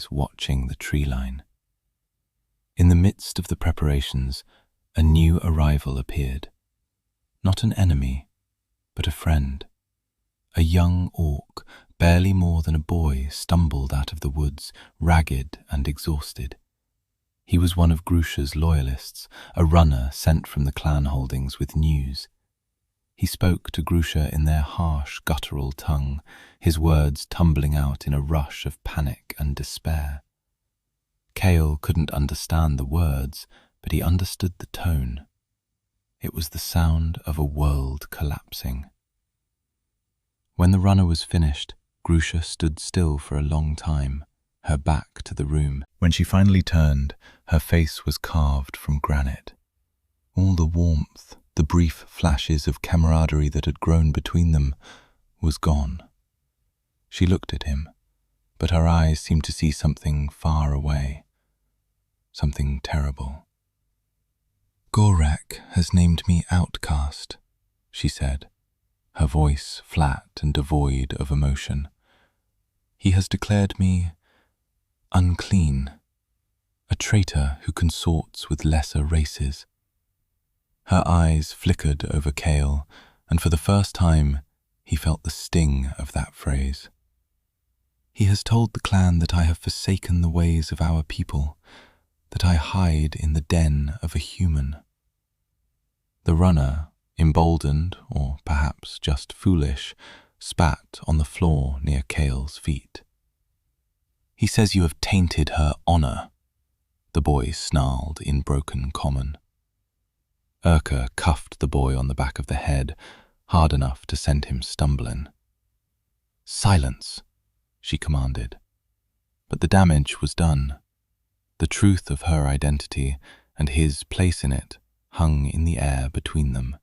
watching the tree line. In the midst of the preparations, a new arrival appeared. Not an enemy, but a friend. A young orc, barely more than a boy, stumbled out of the woods, ragged and exhausted. He was one of Grusha's loyalists, a runner sent from the clan holdings with news. He spoke to Grusha in their harsh, guttural tongue, his words tumbling out in a rush of panic and despair. Kael couldn't understand the words, but he understood the tone. It was the sound of a world collapsing. When the runner was finished, Grusha stood still for a long time, her back to the room. When she finally turned, her face was carved from granite. All the warmth, the brief flashes of camaraderie that had grown between them, was gone. She looked at him, but her eyes seemed to see something far away, something terrible. "Gorak has named me outcast," she said, her voice flat and devoid of emotion. "He has declared me unclean, a traitor who consorts with lesser races." Her eyes flickered over Kael, and for the first time he felt the sting of that phrase. "He has told the clan that I have forsaken the ways of our people, that I hide in the den of a human." The runner, emboldened, or perhaps just foolish, spat on the floor near Kael's feet. "He says you have tainted her honor," the boy snarled in broken common. Urka cuffed the boy on the back of the head, hard enough to send him stumbling. "Silence," she commanded. But the damage was done. The truth of her identity and his place in it hung in the air between them.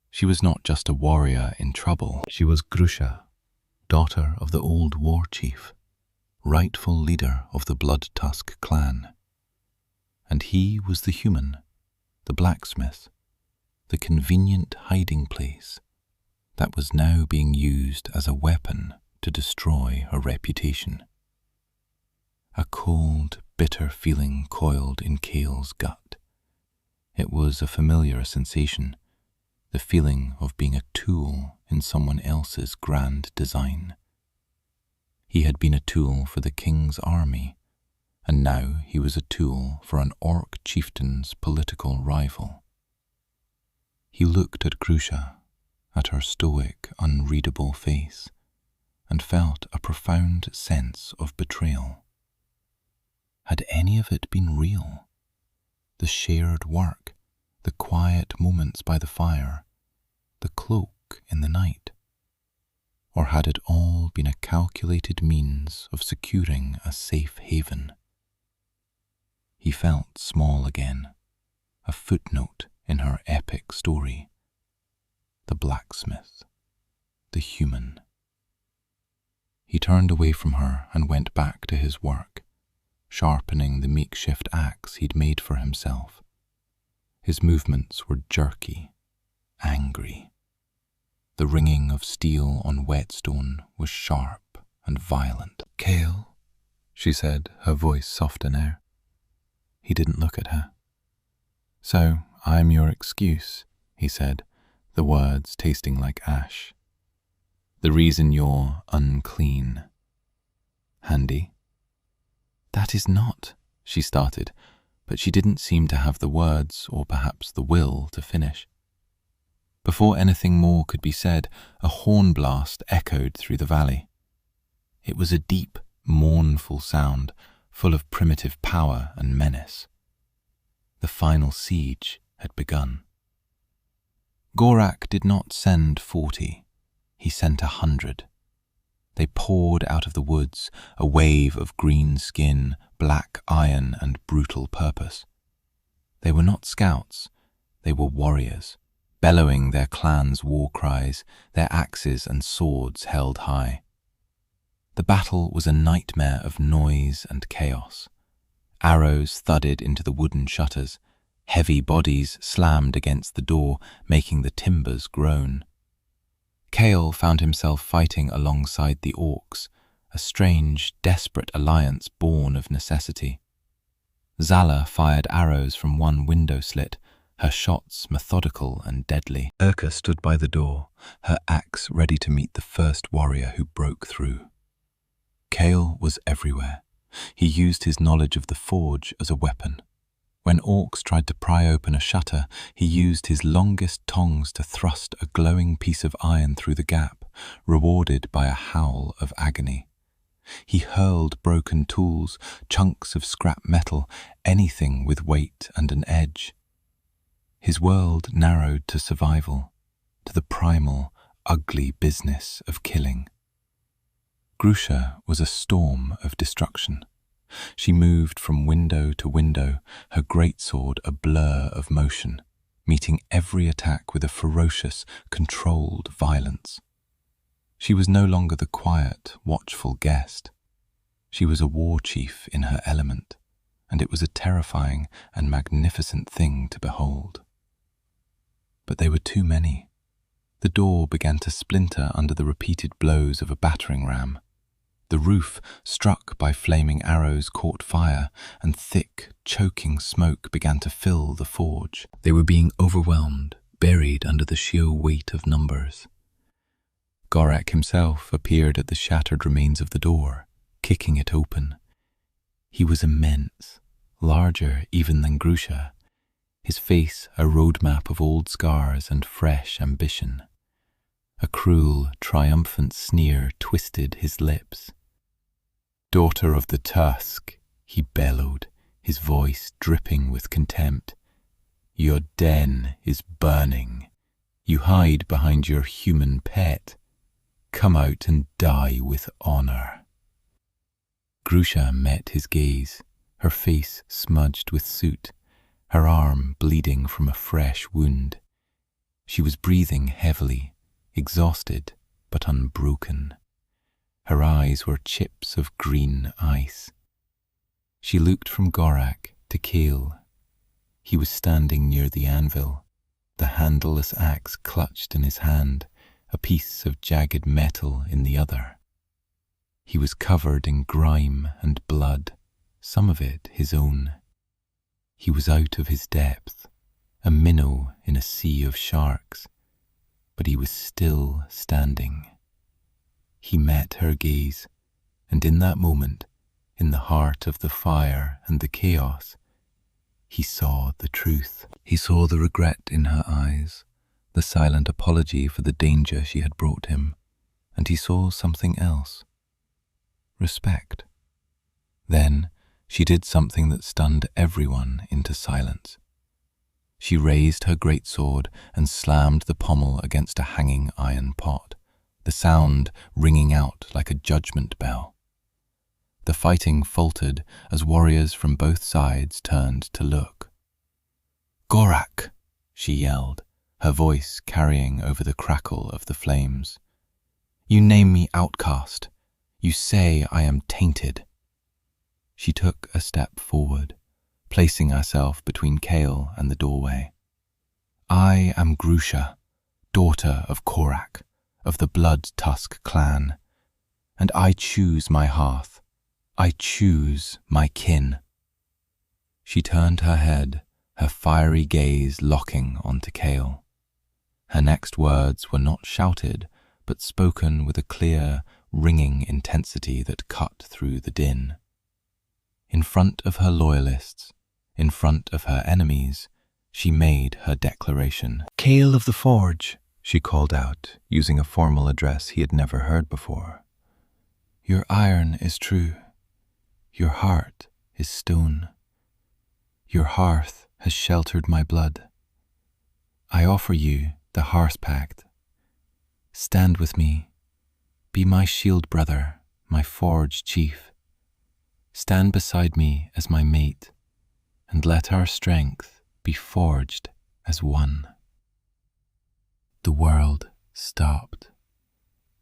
She was not just a warrior in trouble. She was Grusha, daughter of the old war chief, rightful leader of the Blood Tusk clan. And he was the human, the blacksmith, the convenient hiding place that was now being used as a weapon to destroy her reputation. A cold, bitter feeling coiled in Kael's gut. It was a familiar sensation, the feeling of being a tool in someone else's grand design. He had been a tool for the king's army, and now he was a tool for an orc chieftain's political rival. He looked at Grusha, at her stoic, unreadable face, and felt a profound sense of betrayal. Had any of it been real? The shared work, the quiet moments by the fire, the cloak in the night? Or had it all been a calculated means of securing a safe haven? He felt small again, a footnote in her epic story. The blacksmith, the human. He turned away from her and went back to his work, sharpening the makeshift axe he'd made for himself. His movements were jerky, angry. The ringing of steel on whetstone was sharp and violent. "Kael," she said, her voice softer now. He didn't look at her. "So, I'm your excuse," he said, the words tasting like ash. "The reason you're unclean. Handy?" "That is not," she started, but she didn't seem to have the words or perhaps the will to finish. Before anything more could be said, a horn blast echoed through the valley. It was a deep, mournful sound, full of primitive power and menace. The final siege had begun. Gorak did not send 40, he sent 100. They poured out of the woods, a wave of green skin, black iron, and brutal purpose. They were not scouts, they were warriors, bellowing their clan's war cries, their axes and swords held high. The battle was a nightmare of noise and chaos. Arrows thudded into the wooden shutters. Heavy bodies slammed against the door, making the timbers groan. Kael found himself fighting alongside the orcs, a strange, desperate alliance born of necessity. Zala fired arrows from one window slit, her shots methodical and deadly. Urka stood by the door, her axe ready to meet the first warrior who broke through. Kael was everywhere. He used his knowledge of the forge as a weapon. When orcs tried to pry open a shutter, he used his longest tongs to thrust a glowing piece of iron through the gap, rewarded by a howl of agony. He hurled broken tools, chunks of scrap metal, anything with weight and an edge. His world narrowed to survival, to the primal, ugly business of killing. Grusha was a storm of destruction. She moved from window to window, her greatsword a blur of motion, meeting every attack with a ferocious, controlled violence. She was no longer the quiet, watchful guest. She was a war chief in her element, and it was a terrifying and magnificent thing to behold. But they were too many. The door began to splinter under the repeated blows of a battering ram. The roof, struck by flaming arrows, caught fire, and thick, choking smoke began to fill the forge. They were being overwhelmed, buried under the sheer weight of numbers. Gorak himself appeared at the shattered remains of the door, kicking it open. He was immense, larger even than Grusha, his face a roadmap of old scars and fresh ambition. A cruel, triumphant sneer twisted his lips. "Daughter of the tusk," he bellowed, his voice dripping with contempt. "Your den is burning. You hide behind your human pet. Come out and die with honor." Grusha met his gaze, her face smudged with soot, her arm bleeding from a fresh wound. She was breathing heavily, exhausted but unbroken. Her eyes were chips of green ice. She looked from Gorak to Kael. He was standing near the anvil, the handleless axe clutched in his hand, a piece of jagged metal in the other. He was covered in grime and blood, some of it his own. He was out of his depth, a minnow in a sea of sharks, but he was still standing. He met her gaze, and in that moment, in the heart of the fire and the chaos, he saw the truth. He saw the regret in her eyes, the silent apology for the danger she had brought him, and he saw something else. Respect. Then she did something that stunned everyone into silence. She raised her greatsword and slammed the pommel against a hanging iron pot, the sound ringing out like a judgment bell. The fighting faltered as warriors from both sides turned to look. "Gorak!" she yelled, her voice carrying over the crackle of the flames. "You name me outcast. You say I am tainted." She took a step forward, placing herself between Kael and the doorway. "I am Grusha, daughter of Korak, of the Blood Tusk clan, and I choose my hearth. I choose my kin." She turned her head, her fiery gaze locking onto Kael. Her next words were not shouted, but spoken with a clear, ringing intensity that cut through the din. In front of her loyalists, in front of her enemies, she made her declaration. "Kael of the Forge," she called out, using a formal address he had never heard before. "Your iron is true. Your heart is stone. Your hearth has sheltered my blood. I offer you the Hearth Pact. Stand with me. Be my shield brother, my forge chief. Stand beside me as my mate, and let our strength be forged as one." The world stopped.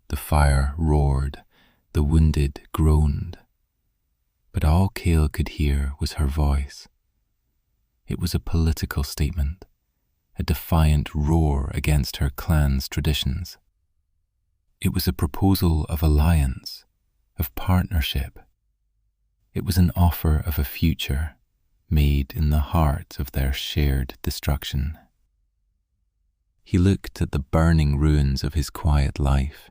The fire roared, the wounded groaned. But all Kael could hear was her voice. It was a political statement, a defiant roar against her clan's traditions. It was a proposal of alliance, of partnership. It was an offer of a future made in the heart of their shared destruction. He looked at the burning ruins of his quiet life,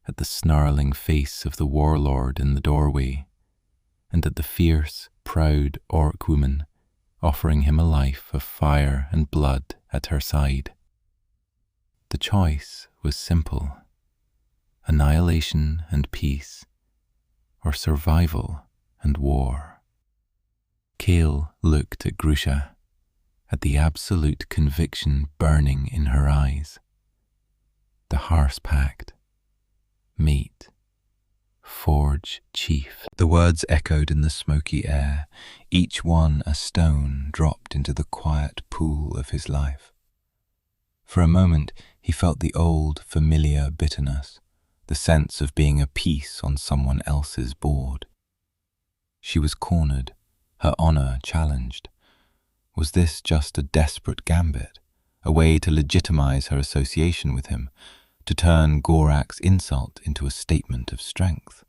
at the snarling face of the warlord in the doorway, and at the fierce, proud orc woman offering him a life of fire and blood at her side. The choice was simple: annihilation and peace, or survival and war. Kael looked at Grusha, at the absolute conviction burning in her eyes. The Hearth Pact, mate, forge chief. The words echoed in the smoky air, each one a stone dropped into the quiet pool of his life. For a moment he felt the old, familiar bitterness, the sense of being a piece on someone else's board. She was cornered, her honor challenged. Was this just a desperate gambit, a way to legitimize her association with him, to turn Gorak's insult into a statement of strength?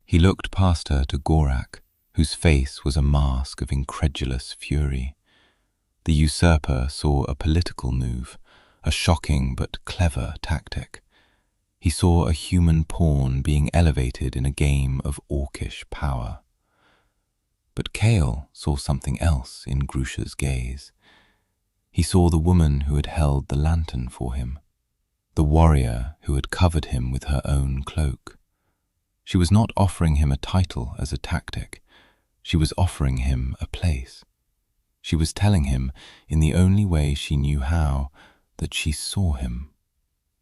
He looked past her to Gorak, whose face was a mask of incredulous fury. The usurper saw a political move, a shocking but clever tactic. He saw a human pawn being elevated in a game of orcish power. But Kael saw something else in Grusha's gaze. He saw the woman who had held the lantern for him, the warrior who had covered him with her own cloak. She was not offering him a title as a tactic. She was offering him a place. She was telling him, in the only way she knew how, that she saw him,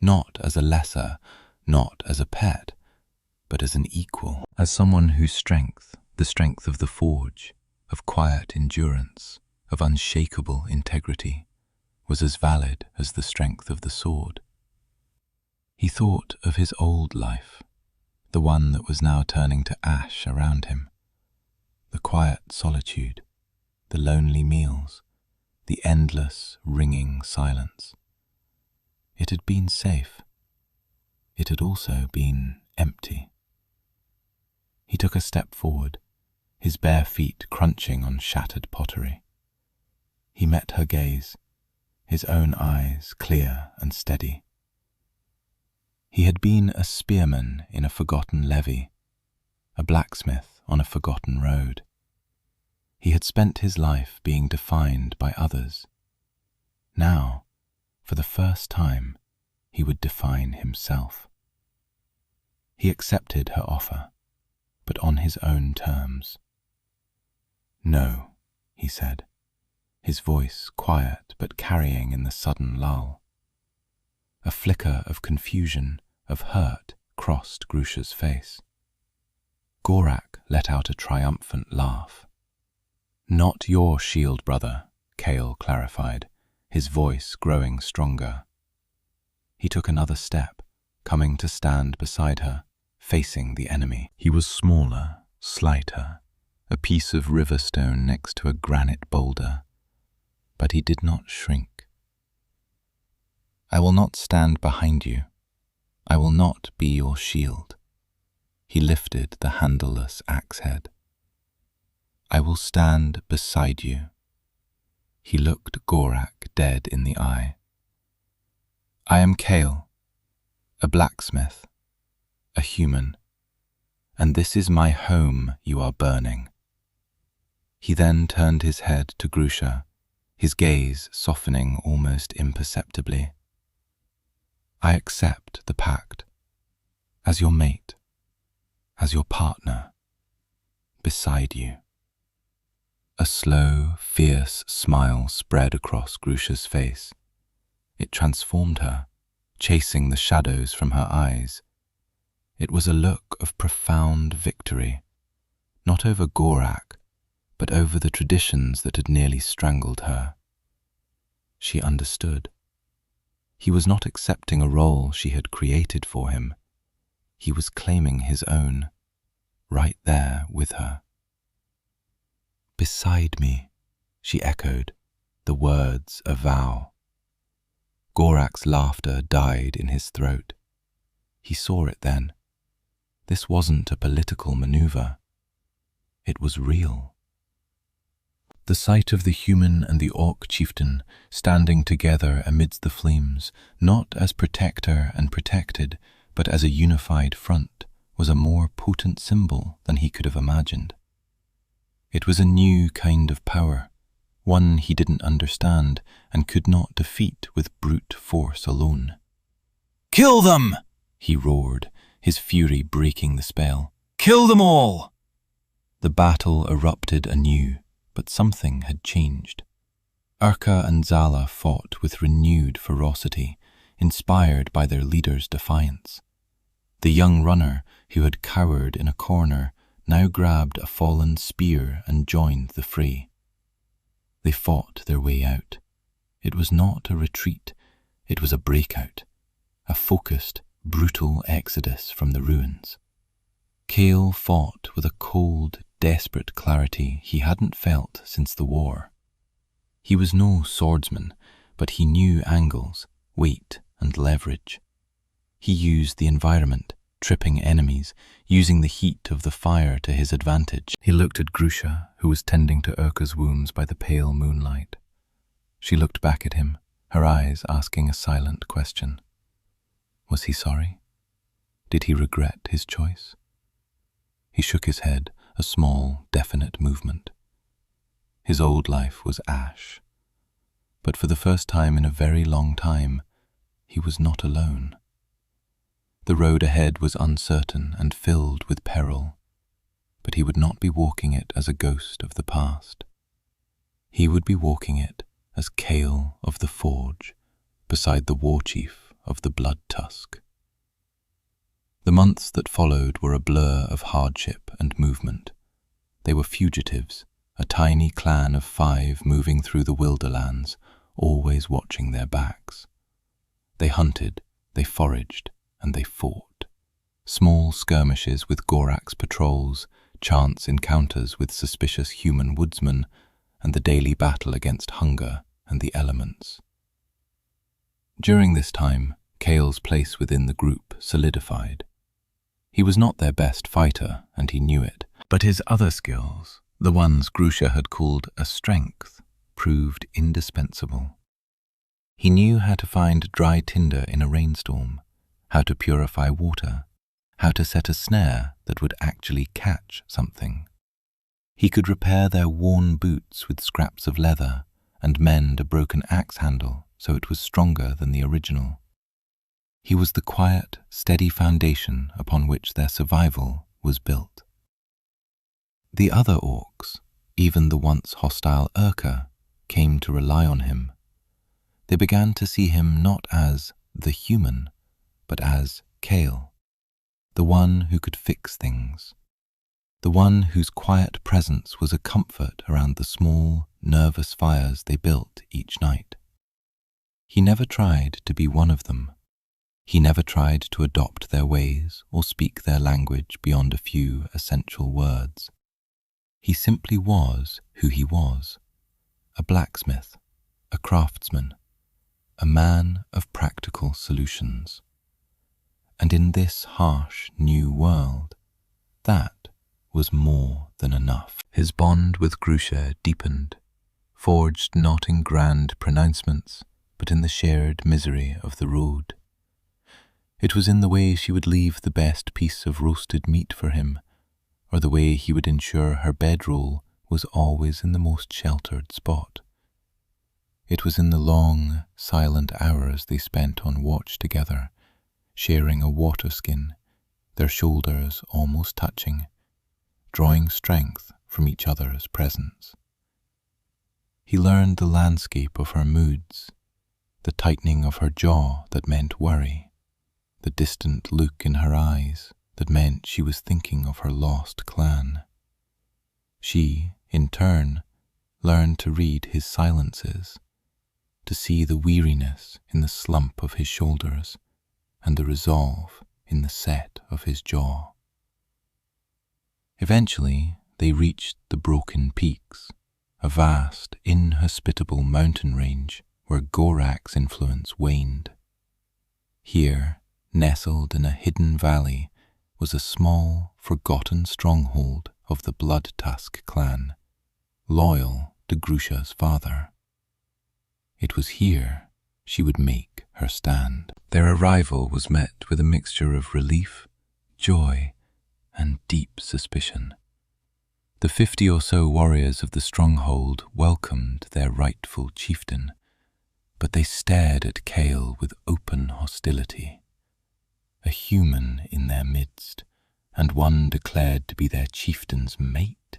not as a lesser, not as a pet, but as an equal, as someone whose strength, the strength of the forge, of quiet endurance, of unshakable integrity, was as valid as the strength of the sword. He thought of his old life, the one that was now turning to ash around him, the quiet solitude, the lonely meals, the endless, ringing silence. It had been safe. It had also been empty. He took a step forward, his bare feet crunching on shattered pottery. He met her gaze, his own eyes clear and steady. He had been a spearman in a forgotten levy, a blacksmith on a forgotten road. He had spent his life being defined by others. Now, for the first time, he would define himself. He accepted her offer, but on his own terms. "No," he said, his voice quiet but carrying in the sudden lull. A flicker of confusion, of hurt, crossed Grusha's face. Gorak let out a triumphant laugh. "Not your shield, brother," Kael clarified, his voice growing stronger. He took another step, coming to stand beside her, facing the enemy. He was smaller, slighter, a piece of river stone next to a granite boulder, but he did not shrink. "I will not stand behind you. I will not be your shield." He lifted the handleless axe head. "I will stand beside you." He looked Gorak dead in the eye. "I am Kael, a blacksmith, a human, and this is my home you are burning." He then turned his head to Grusha, his gaze softening almost imperceptibly. "I accept the pact, as your mate, as your partner, beside you." A slow, fierce smile spread across Grusha's face. It transformed her, chasing the shadows from her eyes. It was a look of profound victory, not over Gorak, but over the traditions that had nearly strangled her. She understood. He was not accepting a role she had created for him. He was claiming his own, right there with her. "Beside me," she echoed, the words a vow. Gorak's laughter died in his throat. He saw it then. This wasn't a political maneuver. It was real. The sight of the human and the orc chieftain standing together amidst the flames, not as protector and protected, but as a unified front, was a more potent symbol than he could have imagined. It was a new kind of power, one he didn't understand and could not defeat with brute force alone. "Kill them!" he roared, his fury breaking the spell. "Kill them all!" The battle erupted anew, but something had changed. Urka and Zala fought with renewed ferocity, inspired by their leader's defiance. The young runner, who had cowered in a corner, now grabbed a fallen spear and joined the fray. They fought their way out. It was not a retreat, it was a breakout, a focused, brutal exodus from the ruins. Kael fought with a cold, desperate clarity he hadn't felt since the war. He was no swordsman, but he knew angles, weight, and leverage. He used the environment, tripping enemies, using the heat of the fire to his advantage. He looked at Grusha, who was tending to Urka's wounds by the pale moonlight. She looked back at him, her eyes asking a silent question. Was he sorry? Did he regret his choice? He shook his head, a small, definite movement. His old life was ash, but for the first time in a very long time, he was not alone. The road ahead was uncertain and filled with peril, but he would not be walking it as a ghost of the past. He would be walking it as Kael of the Forge, beside the war chief of the Blood Tusk. The months that followed were a blur of hardship and movement. They were fugitives, a tiny clan of 5 moving through the wilderlands, always watching their backs. They hunted, they foraged, and they fought. Small skirmishes with Gorax patrols, chance encounters with suspicious human woodsmen, and the daily battle against hunger and the elements. During this time, Kael's place within the group solidified. He was not their best fighter, and he knew it, but his other skills, the ones Grusha had called a strength, proved indispensable. He knew how to find dry tinder in a rainstorm, how to purify water, how to set a snare that would actually catch something. He could repair their worn boots with scraps of leather and mend a broken axe handle so it was stronger than the original. He was the quiet, steady foundation upon which their survival was built. The other orcs, even the once hostile Urka, came to rely on him. They began to see him not as the human, but as Kael, the one who could fix things, the one whose quiet presence was a comfort around the small, nervous fires they built each night. He never tried to be one of them. He never tried to adopt their ways or speak their language beyond a few essential words. He simply was who he was, a blacksmith, a craftsman, a man of practical solutions. And in this harsh new world, that was more than enough. His bond with Grusha deepened, forged not in grand pronouncements, but in the shared misery of the road. It was in the way she would leave the best piece of roasted meat for him, or the way he would ensure her bedroll was always in the most sheltered spot. It was in the long, silent hours they spent on watch together, sharing a water skin, their shoulders almost touching, drawing strength from each other's presence. He learned the landscape of her moods, the tightening of her jaw that meant worry, the distant look in her eyes that meant she was thinking of her lost clan. She, in turn, learned to read his silences, to see the weariness in the slump of his shoulders and the resolve in the set of his jaw. Eventually, they reached the Broken Peaks, a vast, inhospitable mountain range where Gorax influence waned. Here, nestled in a hidden valley, was a small, forgotten stronghold of the Blood Tusk clan, loyal to Grusha's father. It was here she would make her stand. Their arrival was met with a mixture of relief, joy, and deep suspicion. The 50 or so warriors of the stronghold welcomed their rightful chieftain, but they stared at Kael with open hostility. A human in their midst, and one declared to be their chieftain's mate.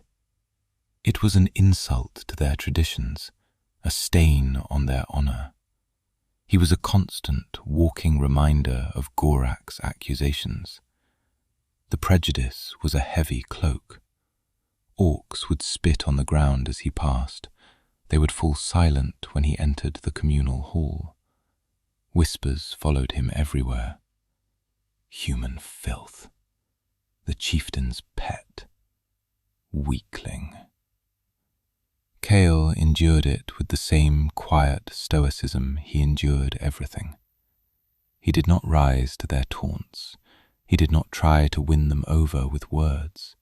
It was an insult to their traditions, a stain on their honor. He was a constant, walking reminder of Gorax's accusations. The prejudice was a heavy cloak. Orcs would spit on the ground as he passed. They would fall silent when he entered the communal hall. Whispers followed him everywhere. Human filth. The chieftain's pet. Weakling. Kael endured it with the same quiet stoicism he endured everything. He did not rise to their taunts. He did not try to win them over with words.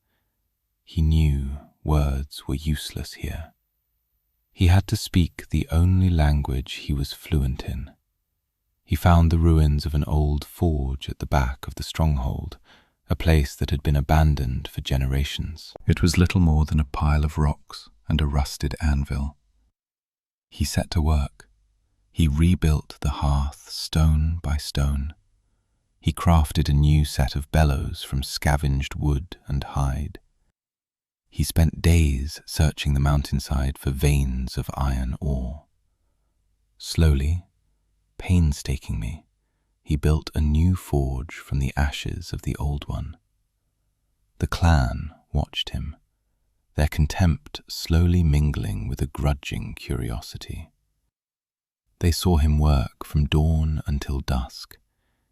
He knew words were useless here. He had to speak the only language he was fluent in. He found the ruins of an old forge at the back of the stronghold, a place that had been abandoned for generations. It was little more than a pile of rocks and a rusted anvil. He set to work. He rebuilt the hearth stone by stone. He crafted a new set of bellows from scavenged wood and hide. He spent days searching the mountainside for veins of iron ore. Slowly, painstakingly, he built a new forge from the ashes of the old one. The clan watched him, their contempt slowly mingling with a grudging curiosity. They saw him work from dawn until dusk,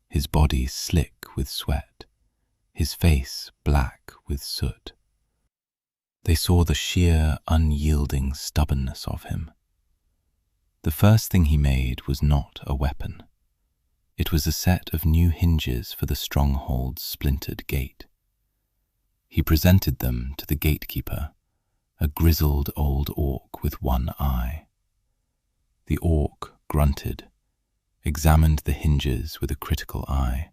his body slick with sweat, his face black with soot. They saw the sheer, unyielding stubbornness of him. The first thing he made was not a weapon. It was a set of new hinges for the stronghold's splintered gate. He presented them to the gatekeeper, a grizzled old orc with one eye. The orc grunted, examined the hinges with a critical eye,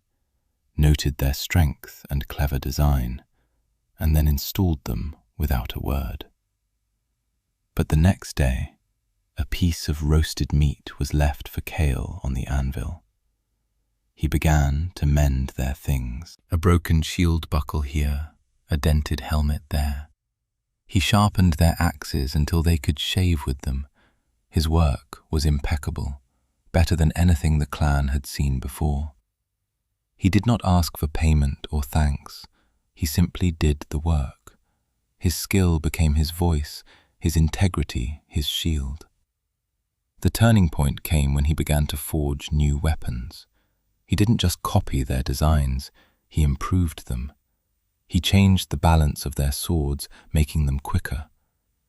noted their strength and clever design, and then installed them without a word. But the next day, a piece of roasted meat was left for Kael on the anvil. He began to mend their things, a broken shield buckle here, a dented helmet there. He sharpened their axes until they could shave with them. His work was impeccable, better than anything the clan had seen before. He did not ask for payment or thanks. He simply did the work. His skill became his voice, his integrity his shield. The turning point came when he began to forge new weapons. He didn't just copy their designs, he improved them. He changed the balance of their swords, making them quicker.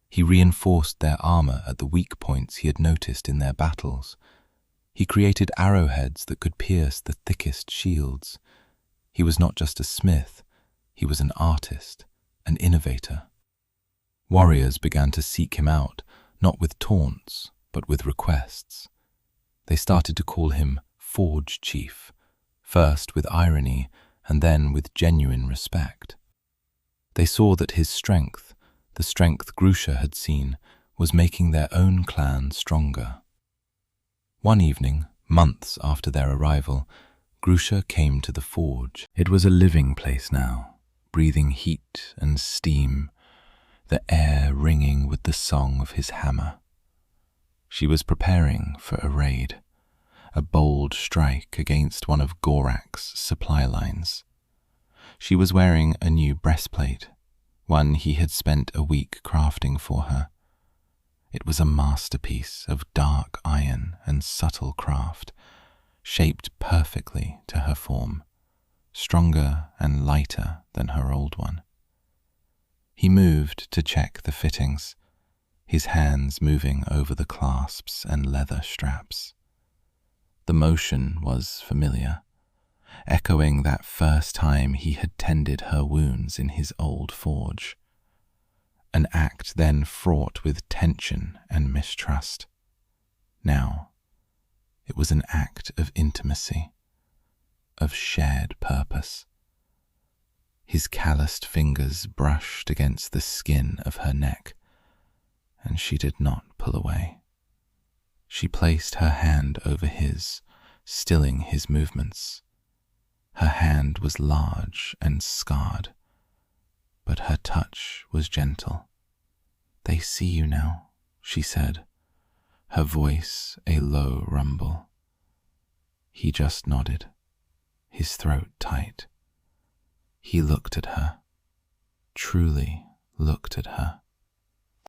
He reinforced their armor at the weak points he had noticed in their battles. He created arrowheads that could pierce the thickest shields. He was not just a smith, he was an artist, an innovator. Warriors began to seek him out, not with taunts, but with requests. They started to call him Forge Chief, first with irony and then with genuine respect. They saw that his strength, the strength Grusha had seen, was making their own clan stronger. One evening, months after their arrival, Grusha came to the forge. It was a living place now, breathing heat and steam, the air ringing with the song of his hammer. She was preparing for a raid, a bold strike against one of Gorak's supply lines. She was wearing a new breastplate, one he had spent a week crafting for her. It was a masterpiece of dark iron and subtle craft, shaped perfectly to her form, stronger and lighter than her old one. He moved to check the fittings, his hands moving over the clasps and leather straps. The motion was familiar, echoing that first time he had tended her wounds in his old forge. An act then fraught with tension and mistrust. Now, it was an act of intimacy, of shared purpose. His calloused fingers brushed against the skin of her neck, and she did not pull away. She placed her hand over his, stilling his movements. Her hand was large and scarred, but her touch was gentle. "They see you now," she said, her voice a low rumble. He just nodded, his throat tight. He looked at her, truly looked at her.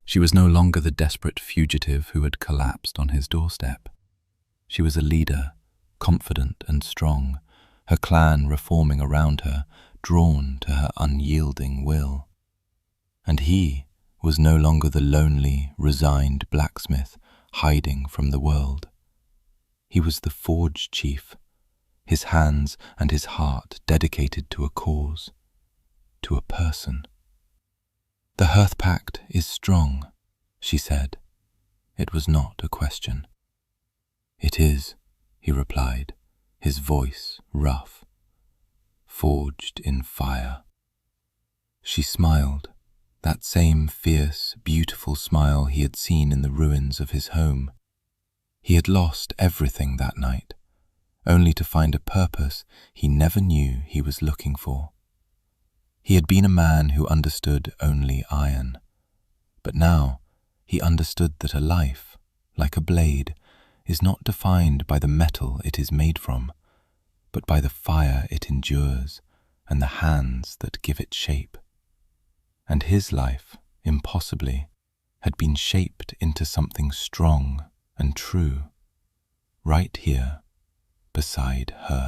She was no longer the desperate fugitive who had collapsed on his doorstep. She was a leader, confident and strong, her clan reforming around her, drawn to her unyielding will. And he was no longer the lonely, resigned blacksmith hiding from the world. He was the Forge Chief, his hands and his heart dedicated to a cause, to a person. "The Hearth Pact is strong," she said. It was not a question. "It is," he replied, his voice rough. forged in fire. She smiled, that same fierce, beautiful smile he had seen in the ruins of his home. He had lost everything that night, only to find a purpose he never knew he was looking for. He had been a man who understood only iron, but now he understood that a life, like a blade, is not defined by the metal it is made from, but by the fire it endures and the hands that give it shape. And his life, impossibly, had been shaped into something strong and true, right here beside her.